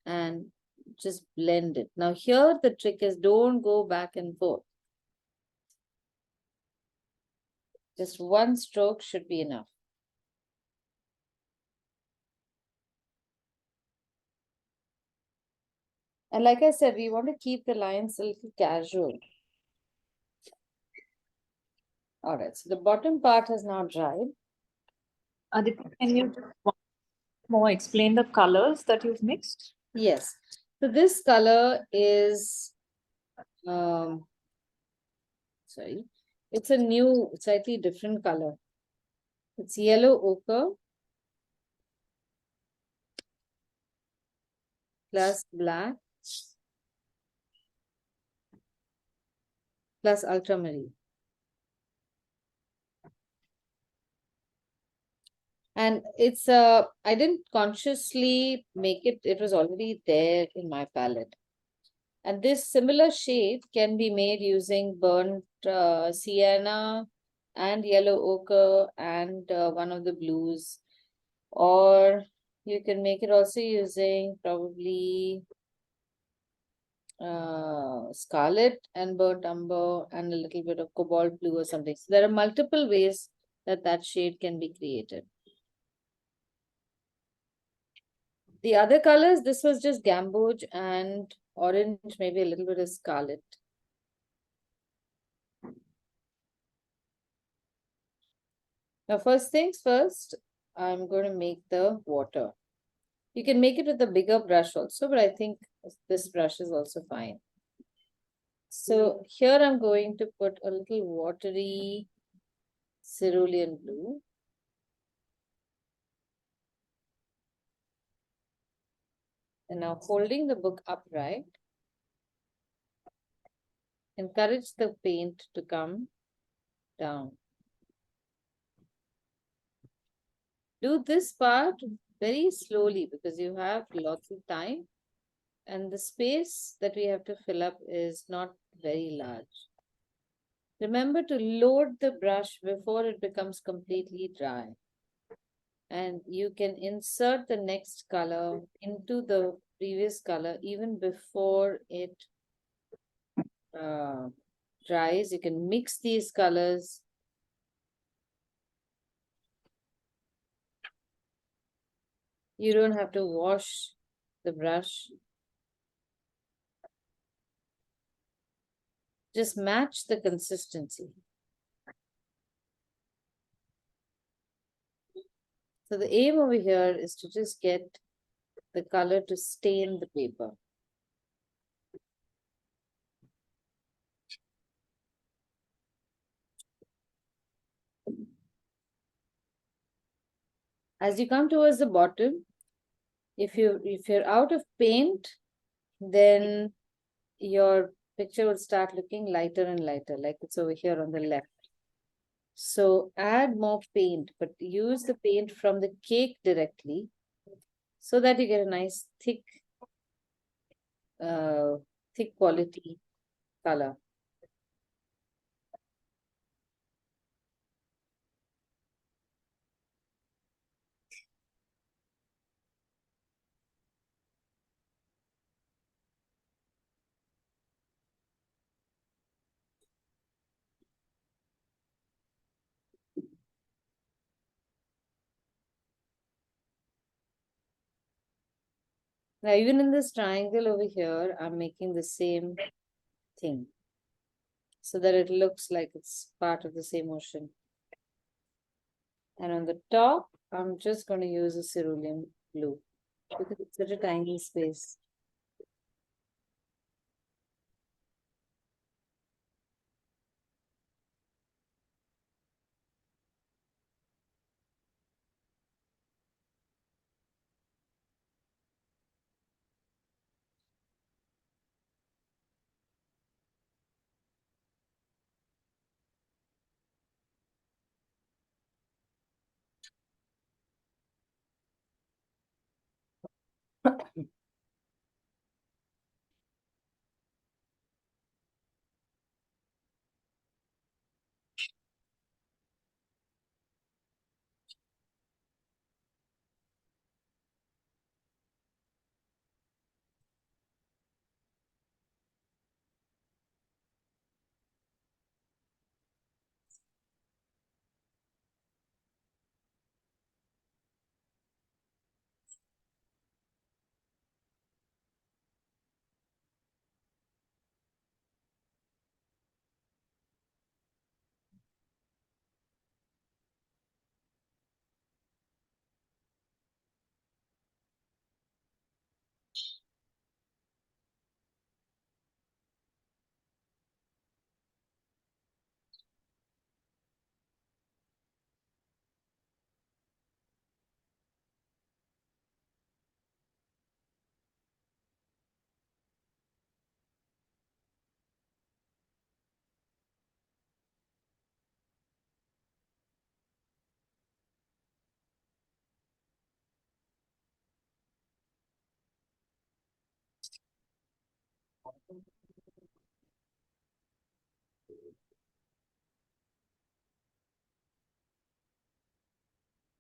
and just blend it. Now here the trick is don't go back and forth. Just one stroke should be enough. And like I said, we want to keep the lines a little casual. All right, so the bottom part has now dried. Aditi, can you just once more explain the colors that you've mixed? Yes. So this color is, sorry, it's a new, slightly different color. It's yellow ochre plus black plus ultramarine. And it's I didn't consciously make it, it was already there in my palette. And this similar shade can be made using burnt sienna and yellow ochre and one of the blues. Or you can make it also using probably scarlet and burnt umber and a little bit of cobalt blue or something. So there are multiple ways that that shade can be created. The other colors, this was just gamboge and orange, maybe a little bit of scarlet. Now, first things first, I'm going to make the water. You can make it with a bigger brush also, but I think this brush is also fine. So here I'm going to put a little watery cerulean blue. And now holding the book upright, encourage the paint to come down. Do this part very slowly because you have lots of time and the space that we have to fill up is not very large. Remember to load the brush before it becomes completely dry. And you can insert the next color into the previous color even before it dries. You can mix these colors. You don't have to wash the brush. Just match the consistency. So the aim over here is to just get the color to stain the paper. As you come towards the bottom, if you're out of paint, then your picture will start looking lighter and lighter, like it's over here on the left. So add more paint, but use the paint from the cake directly so that you get a nice thick quality color. Now, even in this triangle over here, I'm making the same thing so that it looks like it's part of the same ocean. And on the top, I'm just going to use a cerulean blue because it's such a tiny space.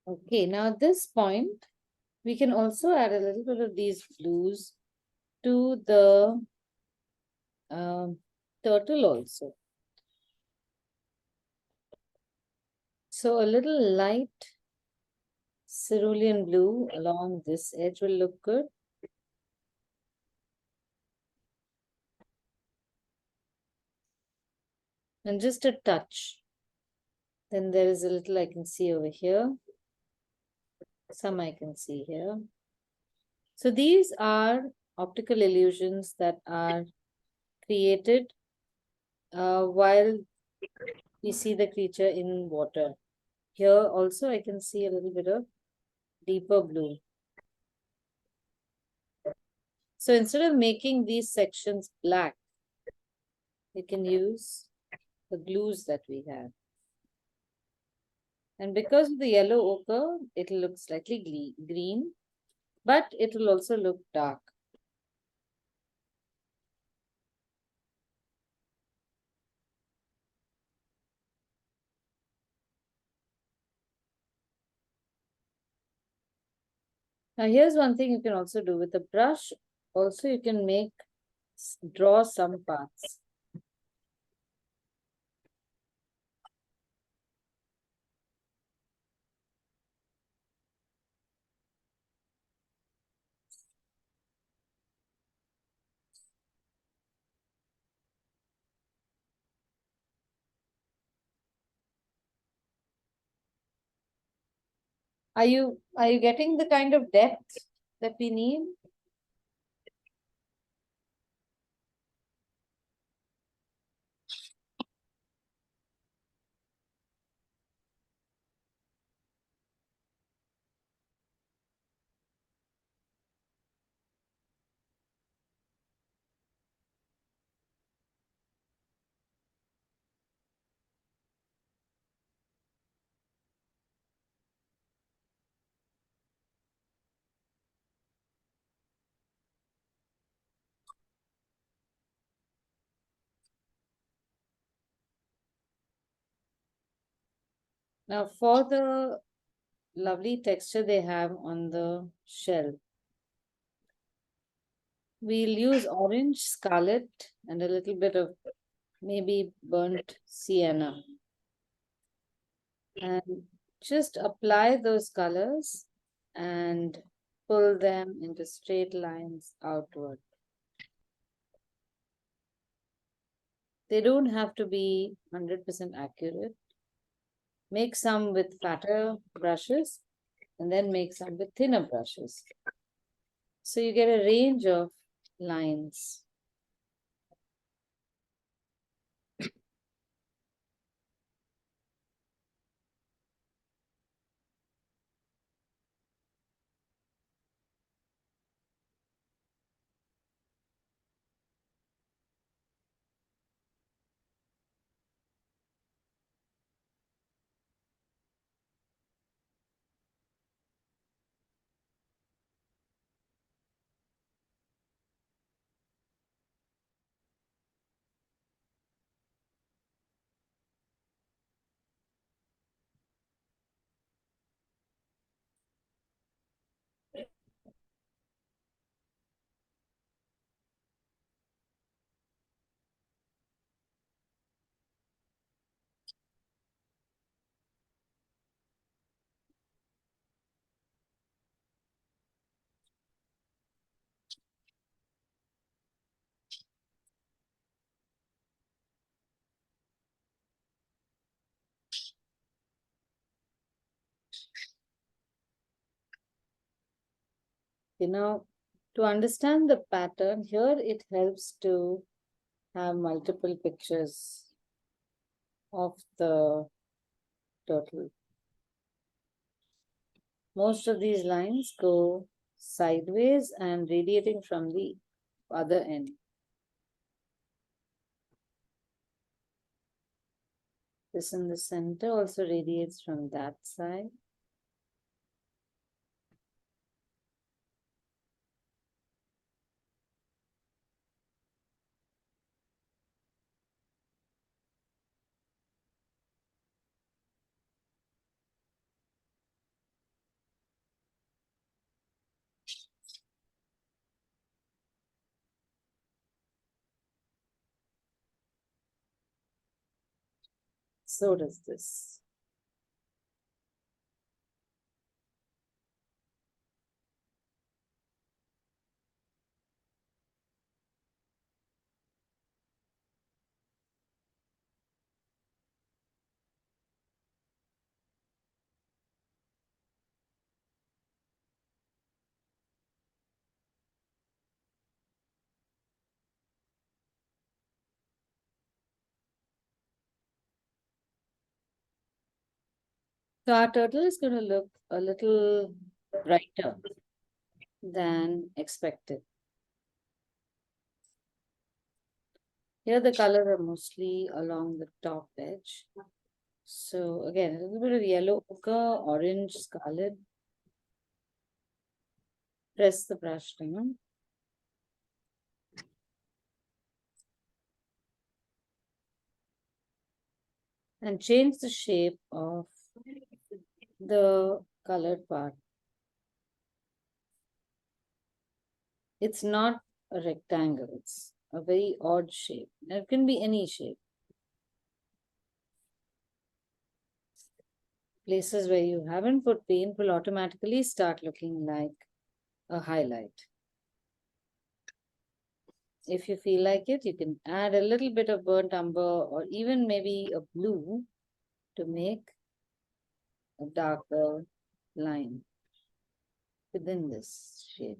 Okay, now at this point, we can also add a little bit of these blues to the turtle also. So a little light cerulean blue along this edge will look good. And just a touch. Then there is a little I can see over here. Some I can see here. So these are optical illusions that are created while we see the creature in water. Here also I can see a little bit of deeper blue. So instead of making these sections black, you can use the glues that we have. And because of the yellow ochre, it will look slightly green, but it will also look dark. Now here's one thing you can also do with the brush. Also you can draw some parts. Are you getting the kind of depth that we need? Now for the lovely texture they have on the shell, we'll use orange, scarlet, and a little bit of maybe burnt sienna. And just apply those colors and pull them into straight lines outward. They don't have to be 100% accurate. Make some with fatter brushes and then make some with thinner brushes. So you get a range of lines. Now, to understand the pattern, here it helps to have multiple pictures of the turtle. Most of these lines go sideways and radiating from the other end. This in the center also radiates from that side. So does this. So our turtle is going to look a little brighter than expected. Here the colors are mostly along the top edge. So again, a little bit of yellow ochre, orange, scarlet. Press the brush down. And change the shape of the colored part. It's not a rectangle, it's a very odd shape. It can be any shape. Places where you haven't put paint will automatically start looking like a highlight. If you feel like it, you can add a little bit of burnt umber or even maybe a blue to make a darker line within this shade.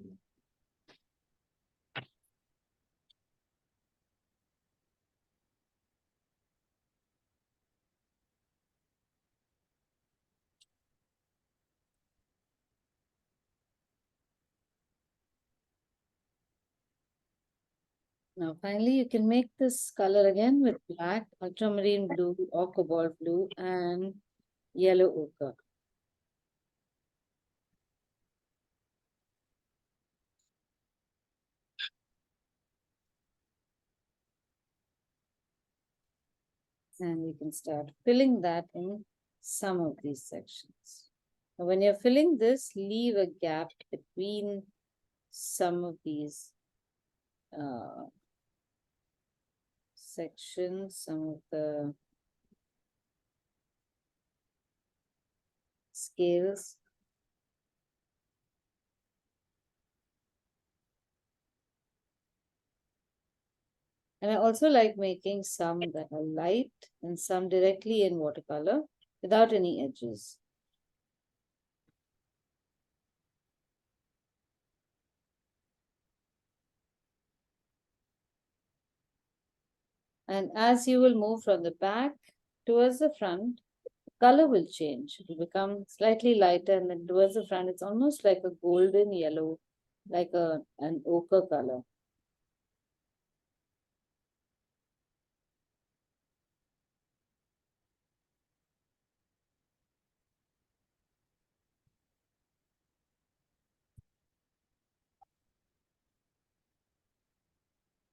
Now finally you can make this color again with black, ultramarine blue or cobalt blue and yellow ochre. And you can start filling that in some of these sections. Now, when you're filling this, leave a gap between some of these sections, some of the scales. And I also like making some that are light and some directly in watercolor without any edges. And as you will move from the back towards the front, the color will change. It will become slightly lighter, and then towards the front, it's almost like a golden yellow, like an ochre color.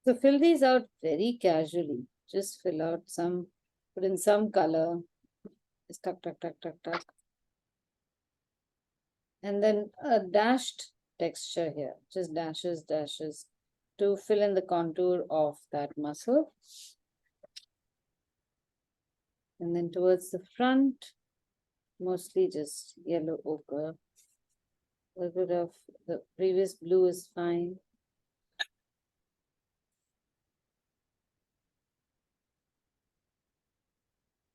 So fill these out very casually. Just fill out some, put in some color. Just tuck, tuck, tuck, tuck, tuck. And then a dashed texture here, just dashes, dashes to fill in the contour of that muscle. And then towards the front, mostly just yellow ochre. A little bit of the previous blue is fine.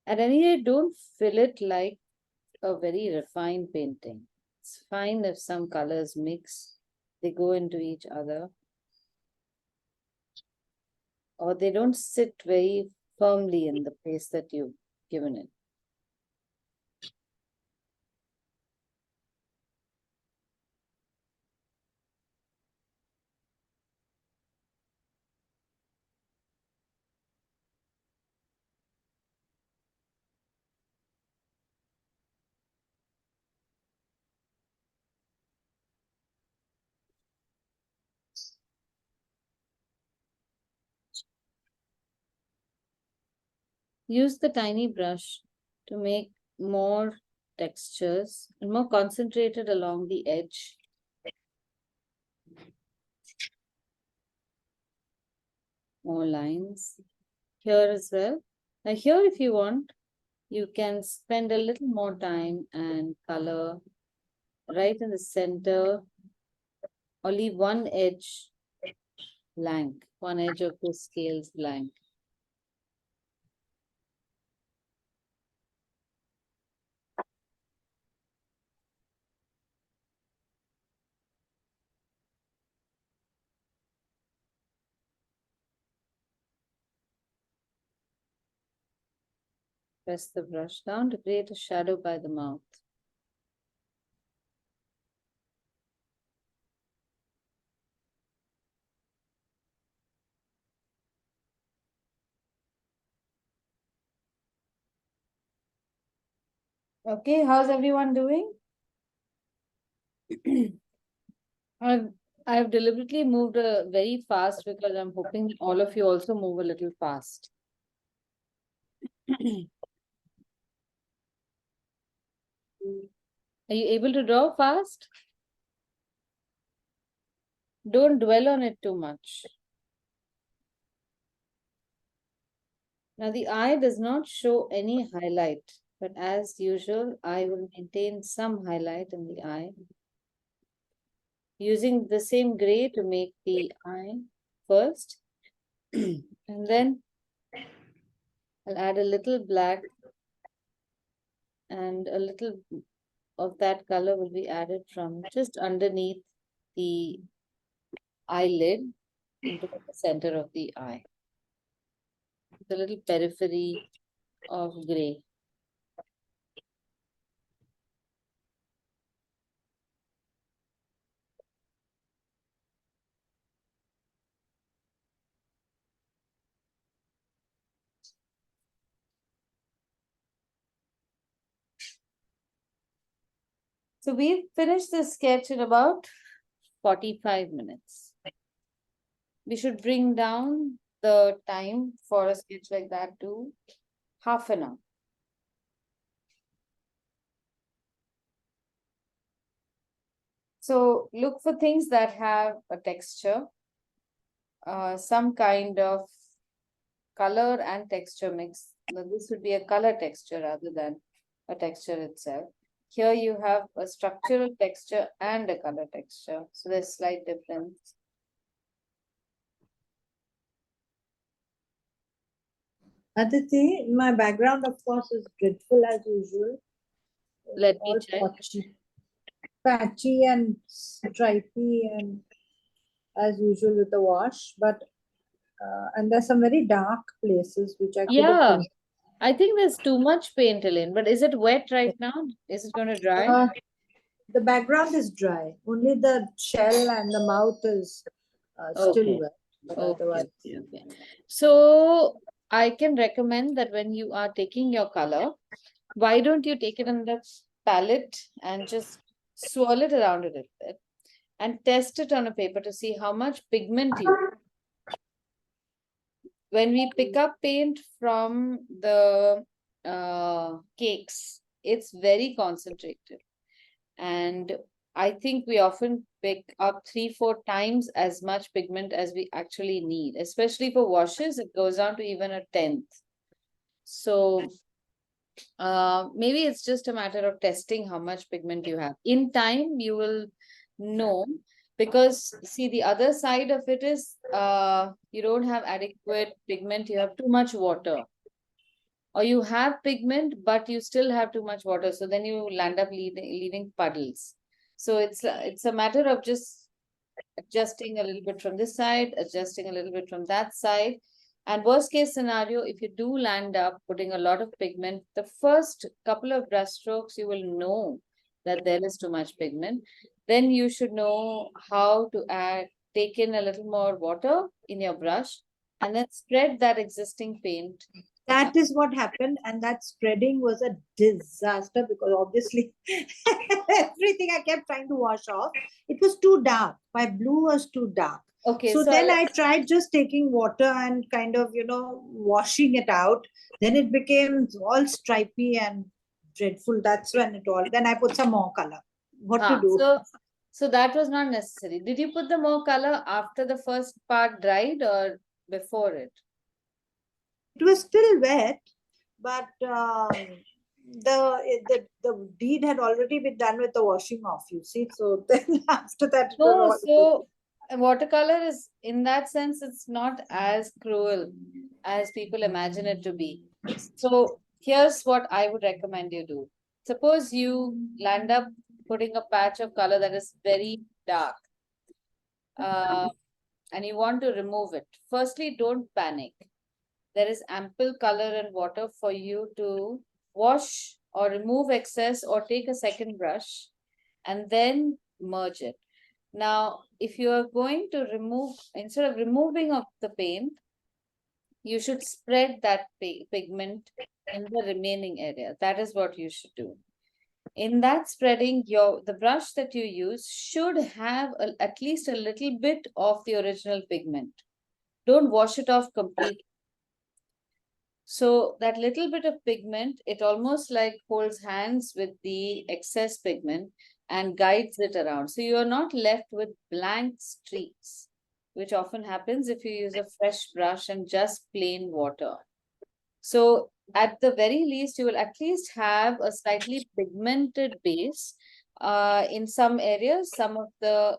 At any rate, don't fill it like a very refined painting. It's fine if some colors mix, they go into each other, or they don't sit very firmly in the place that you've given it. Use the tiny brush to make more textures and more concentrated along the edge. More lines here as well. Now here, if you want, you can spend a little more time and color right in the center, or leave one edge blank, one edge of the scales blank. Press the brush down to create a shadow by the mouth. Okay, how's everyone doing? I've deliberately moved very fast because I'm hoping all of you also move a little fast. Are you able to draw fast? Don't dwell on it too much. Now the eye does not show any highlight, but as usual, I will maintain some highlight in the eye, using the same gray to make the eye first, and then I'll add a little black, and a little of that color will be added from just underneath the eyelid into the center of the eye. The little periphery of gray. So we've finished this sketch in about 45 minutes. We should bring down the time for a sketch like that to half an hour. So look for things that have a texture, some kind of color and texture mix. Now, this would be a color texture rather than a texture itself. Here you have a structural texture and a color texture. So there's slight difference. Aditi, my background, of course, is dreadful as usual. Let me All check. patchy and stripy, and as usual with the wash. But and there's some very dark places which I could have Yeah, painted. I think there's too much paint, Elaine, but is it wet right now? Is it going to dry? The background is dry. Only the shell and the mouth is still Okay. wet. But Okay, otherwise, okay. So I can recommend that when you are taking your color, why don't you take it on the palette and just swirl it around a little bit and test it on a paper to see how much pigment you have. When we pick up paint from the cakes, it's very concentrated. And I think we often pick up 3-4 times as much pigment as we actually need, especially for washes, it goes down to even a 10th. So maybe it's just a matter of testing how much pigment you have. In time, you will know, because see, the other side of it is you don't have adequate pigment, you have too much water. Or you have pigment, but you still have too much water. So then you land up leaving puddles. So it's a matter of just adjusting a little bit from this side, adjusting a little bit from that side. And worst case scenario, if you do land up putting a lot of pigment, the first couple of brush strokes, you will know that there is too much pigment. Then you should know how to take in a little more water in your brush and then spread that existing paint. that is what happened, and that spreading was a disaster because obviously everything I kept trying to wash off, it was too dark. My blue was too dark. Okay, So then I tried just taking water and kind of, washing it out. Then it became all stripy and dreadful. That's when then I put some more color. What to do? So that was not necessary. Did you put the more color after the first part dried or before it? It was still wet, but the deed had already been done with the washing off, you see. So then after that, Watercolor is, in that sense, it's not as cruel as people imagine it to be. So here's what I would recommend you do. Suppose you land up putting a patch of color that is very dark, and you want to remove it. Firstly, don't panic. there is ample color and water for you to wash or remove excess or take a second brush and then merge it. Now, if you are going to remove, instead of removing of the paint, you should spread that pigment in the remaining area. That is what you should do. In that spreading, the brush that you use should have at least a little bit of the original pigment. Don't wash it off completely. So that little bit of pigment, it almost like holds hands with the excess pigment and guides it around. So you are not left with blank streaks, which often happens if you use a fresh brush and just plain water. So at the very least, you will at least have a slightly pigmented base. In some areas, some of the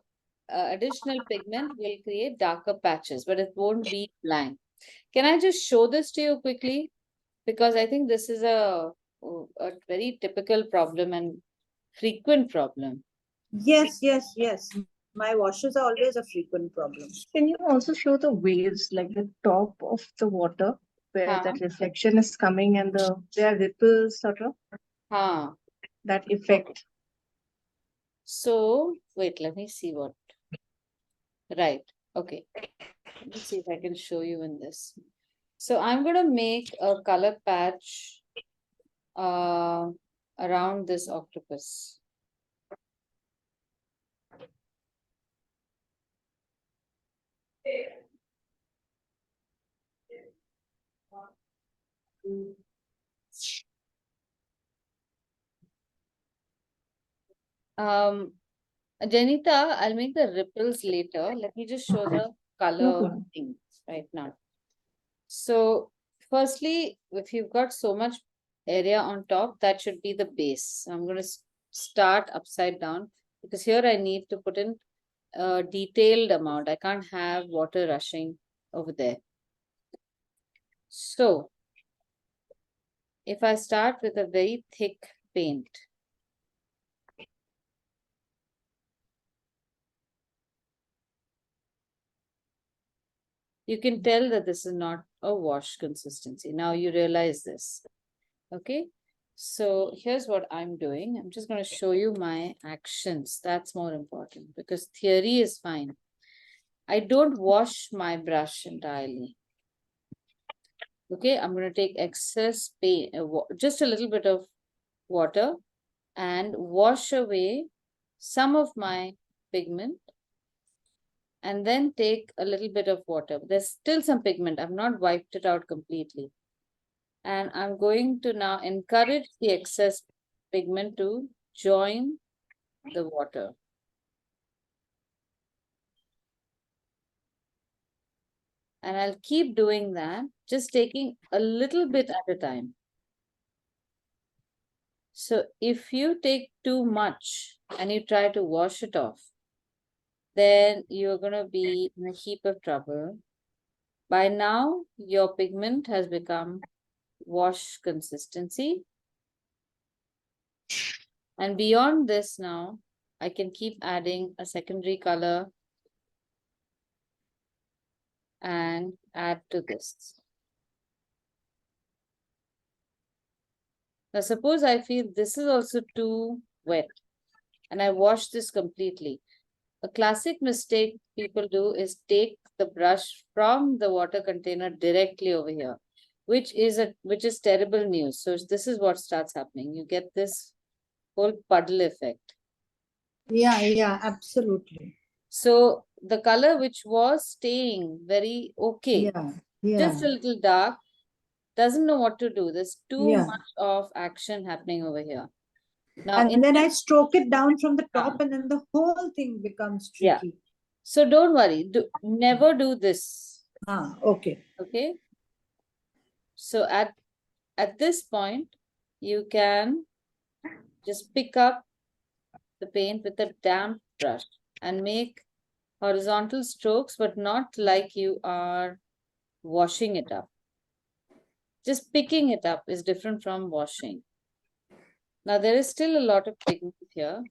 additional pigment will create darker patches, but it won't be blank. Can I just show this to you quickly? Because I think this is a very typical problem and frequent problem. Yes, yes, yes. My washes are always a frequent problem. Can you also show the waves, like the top of the water, where that reflection is coming and there are ripples, sort of? That effect. So, wait, let me see what. Right. Okay. Let me see if I can show you in this. So I'm going to make a color patch around this octopus. Janita, I'll make the ripples later. Let me just show the color things right now. So firstly, if you've got so much area on top, that should be the base. So I'm going to start upside down because here I need to put in a detailed amount. I can't have water rushing over there. So if I start with a very thick paint, you can tell that this is not a wash consistency. Now you realize this. Okay. So here's what I'm doing. I'm just going to show you my actions. That's more important because theory is fine. I don't wash my brush entirely. Okay. I'm going to take excess paint, just a little bit of water and wash away some of my pigment. And then take a little bit of water. There's still some pigment. I've not wiped it out completely. And I'm going to now encourage the excess pigment to join the water. And I'll keep doing that, just taking a little bit at a time. So if you take too much and you try to wash it off, then you're going to be in a heap of trouble. By now, your pigment has become wash consistency. And beyond this now, I can keep adding a secondary color and add to this. Now, suppose I feel this is also too wet and I wash this completely. A classic mistake people do is take the brush from the water container directly over here, which is terrible news. So this is what starts happening. You get this whole puddle effect. Yeah, absolutely. So the color which was staying very okay, just a little dark, doesn't know what to do. There's too much of action happening over here. Now, and then I stroke it down from the top and then the whole thing becomes tricky. So don't worry. Never do this. Okay. Okay. So at this point, you can just pick up the paint with a damp brush and make horizontal strokes, but not like you are washing it up. Just picking it up is different from washing. Now there is still a lot of pigment here.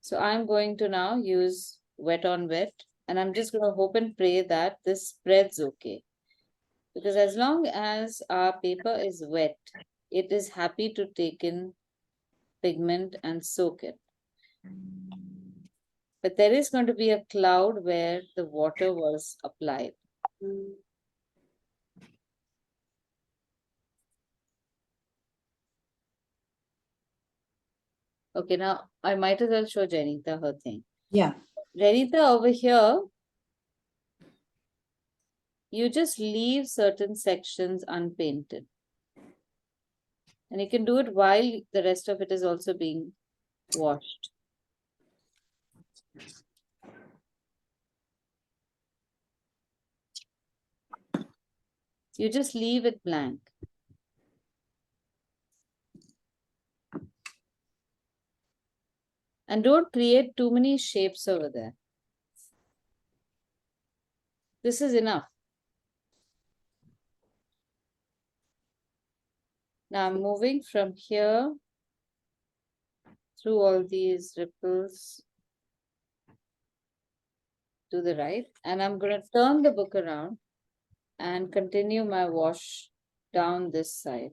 So I'm going to now use wet on wet, and I'm just going to hope and pray that this spreads okay. Because as long as our paper is wet, it is happy to take in pigment and soak it. But there is going to be a cloud where the water was applied. Okay, now I might as well show Janita her thing. Yeah. Janita, over here, you just leave certain sections unpainted. And you can do it while the rest of it is also being washed. You just leave it blank. And don't create too many shapes over there. This is enough. Now I'm moving from here through all these ripples to the right. And I'm going to turn the book around and continue my wash down this side,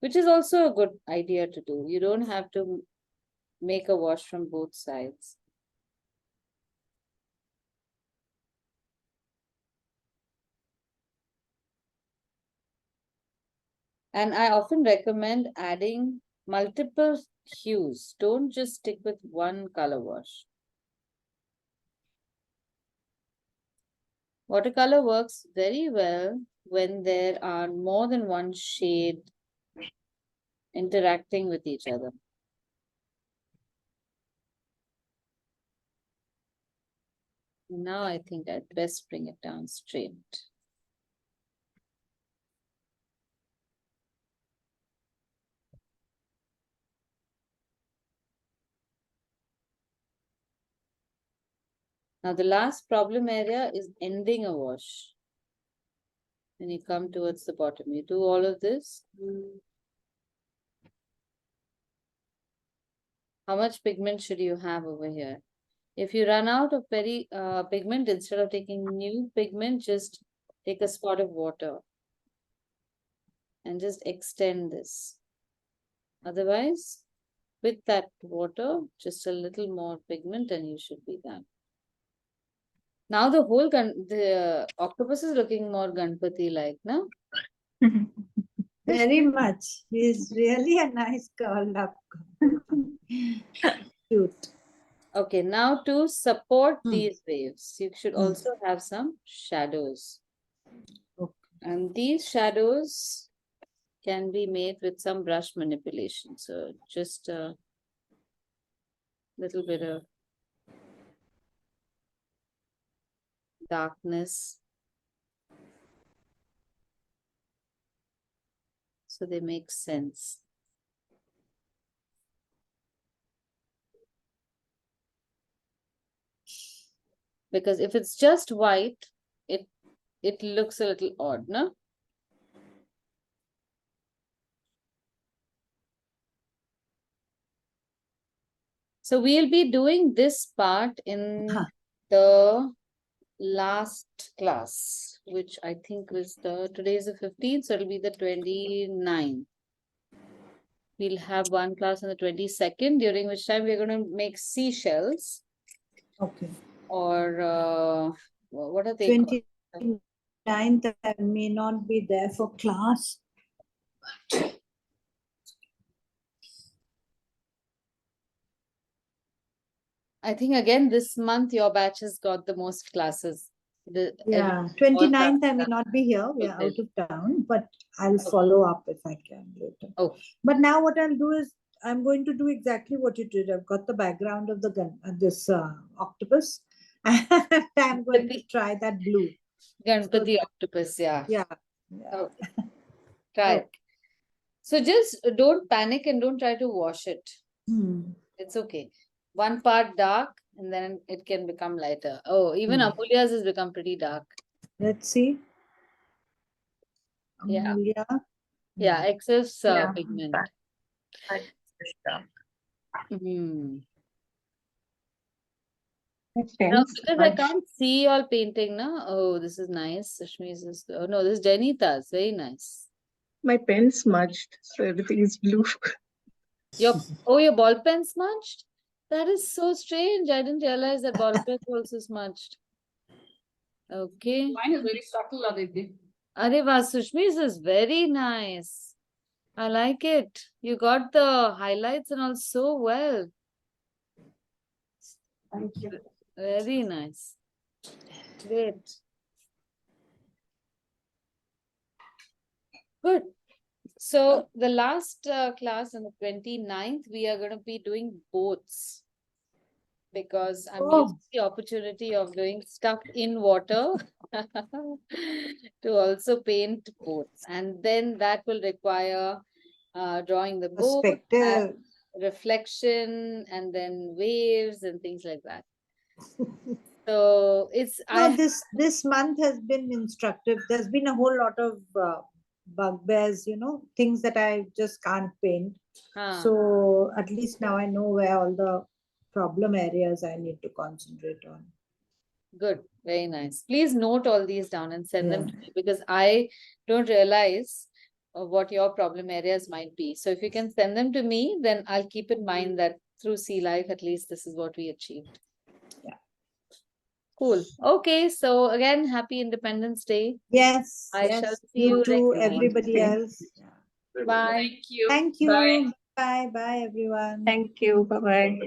which is also a good idea to do. You don't have to make a wash from both sides. And I often recommend adding multiple hues. Don't just stick with one color wash. Watercolor works very well when there are more than one shade interacting with each other. Now I think I'd best bring it down straight. Now the last problem area is ending a wash. When you come towards the bottom, you do all of this. How much pigment should you have over here? If you run out of pigment, instead of taking new pigment, just take a spot of water and just extend this. Otherwise, with that water, just a little more pigment and you should be done. Now the octopus is looking more Ganpati-like, no? Very much. He's really a nice curled up. Cute. Okay, now to support these waves, you should also have some shadows. Okay. And these shadows can be made with some brush manipulation. So just a little bit of darkness. So they make sense. Because if it's just white, it looks a little odd, no? So we'll be doing this part in the last class, which I think was today is the 15th, so it'll be the 29th. We'll have one class on the 22nd, during which time we're going to make seashells. Okay. Or what are they called? 29th, I may not be there for class. I think again this month your batch has got the most classes. Yeah, 29th I may not be here. We are out of town, but I'll follow up if I can later. Okay. But now what I'll do is I'm going to do exactly what you did. I've got the background of the gun, this octopus, and I'm going to try that blue. Ganpati octopus, yeah. Yeah. Okay. Try it. So just don't panic and don't try to wash it. It's okay. One part dark and then it can become lighter. Oh, even Amulya's has become pretty dark. Let's see. Amulya. Yeah, excess pigment. No, Pens because I smudge. can't see y'all painting, na? Oh, this is nice. Sushmi's is, oh no, this is Janita's. Very nice. My pen smudged, so everything is blue. Your ball pen smudged? That is so strange. I didn't realize that ball pen also smudged. Okay. Mine is very subtle, Aditi. Areva, Sushmi's is very nice. I like it. You got the highlights and all so well. Thank you. Very nice. Great. Good. So the last class on the 29th, we are going to be doing boats. Because I'm using the opportunity of doing stuff in water to also paint boats. And then that will require drawing the boat, Perspective. reflection, and then waves and things like that. So it's No, this month has been instructive. There's been a whole lot of bugbears, things that I just can't paint. So at least now I know where all the problem areas I need to concentrate on. Good, very nice. Please note all these down and send them to me, because I don't realize what your problem areas might be. So if you can send them to me, then I'll keep in mind that through Sea Life, at least this is what we achieved. Yeah. Cool. Okay, so again, happy Independence Day. Yes. I yes. shall see You you too, next time. everybody else. Bye. Thank you. Thank you. Bye. Bye. Bye, everyone. Thank you. Bye bye.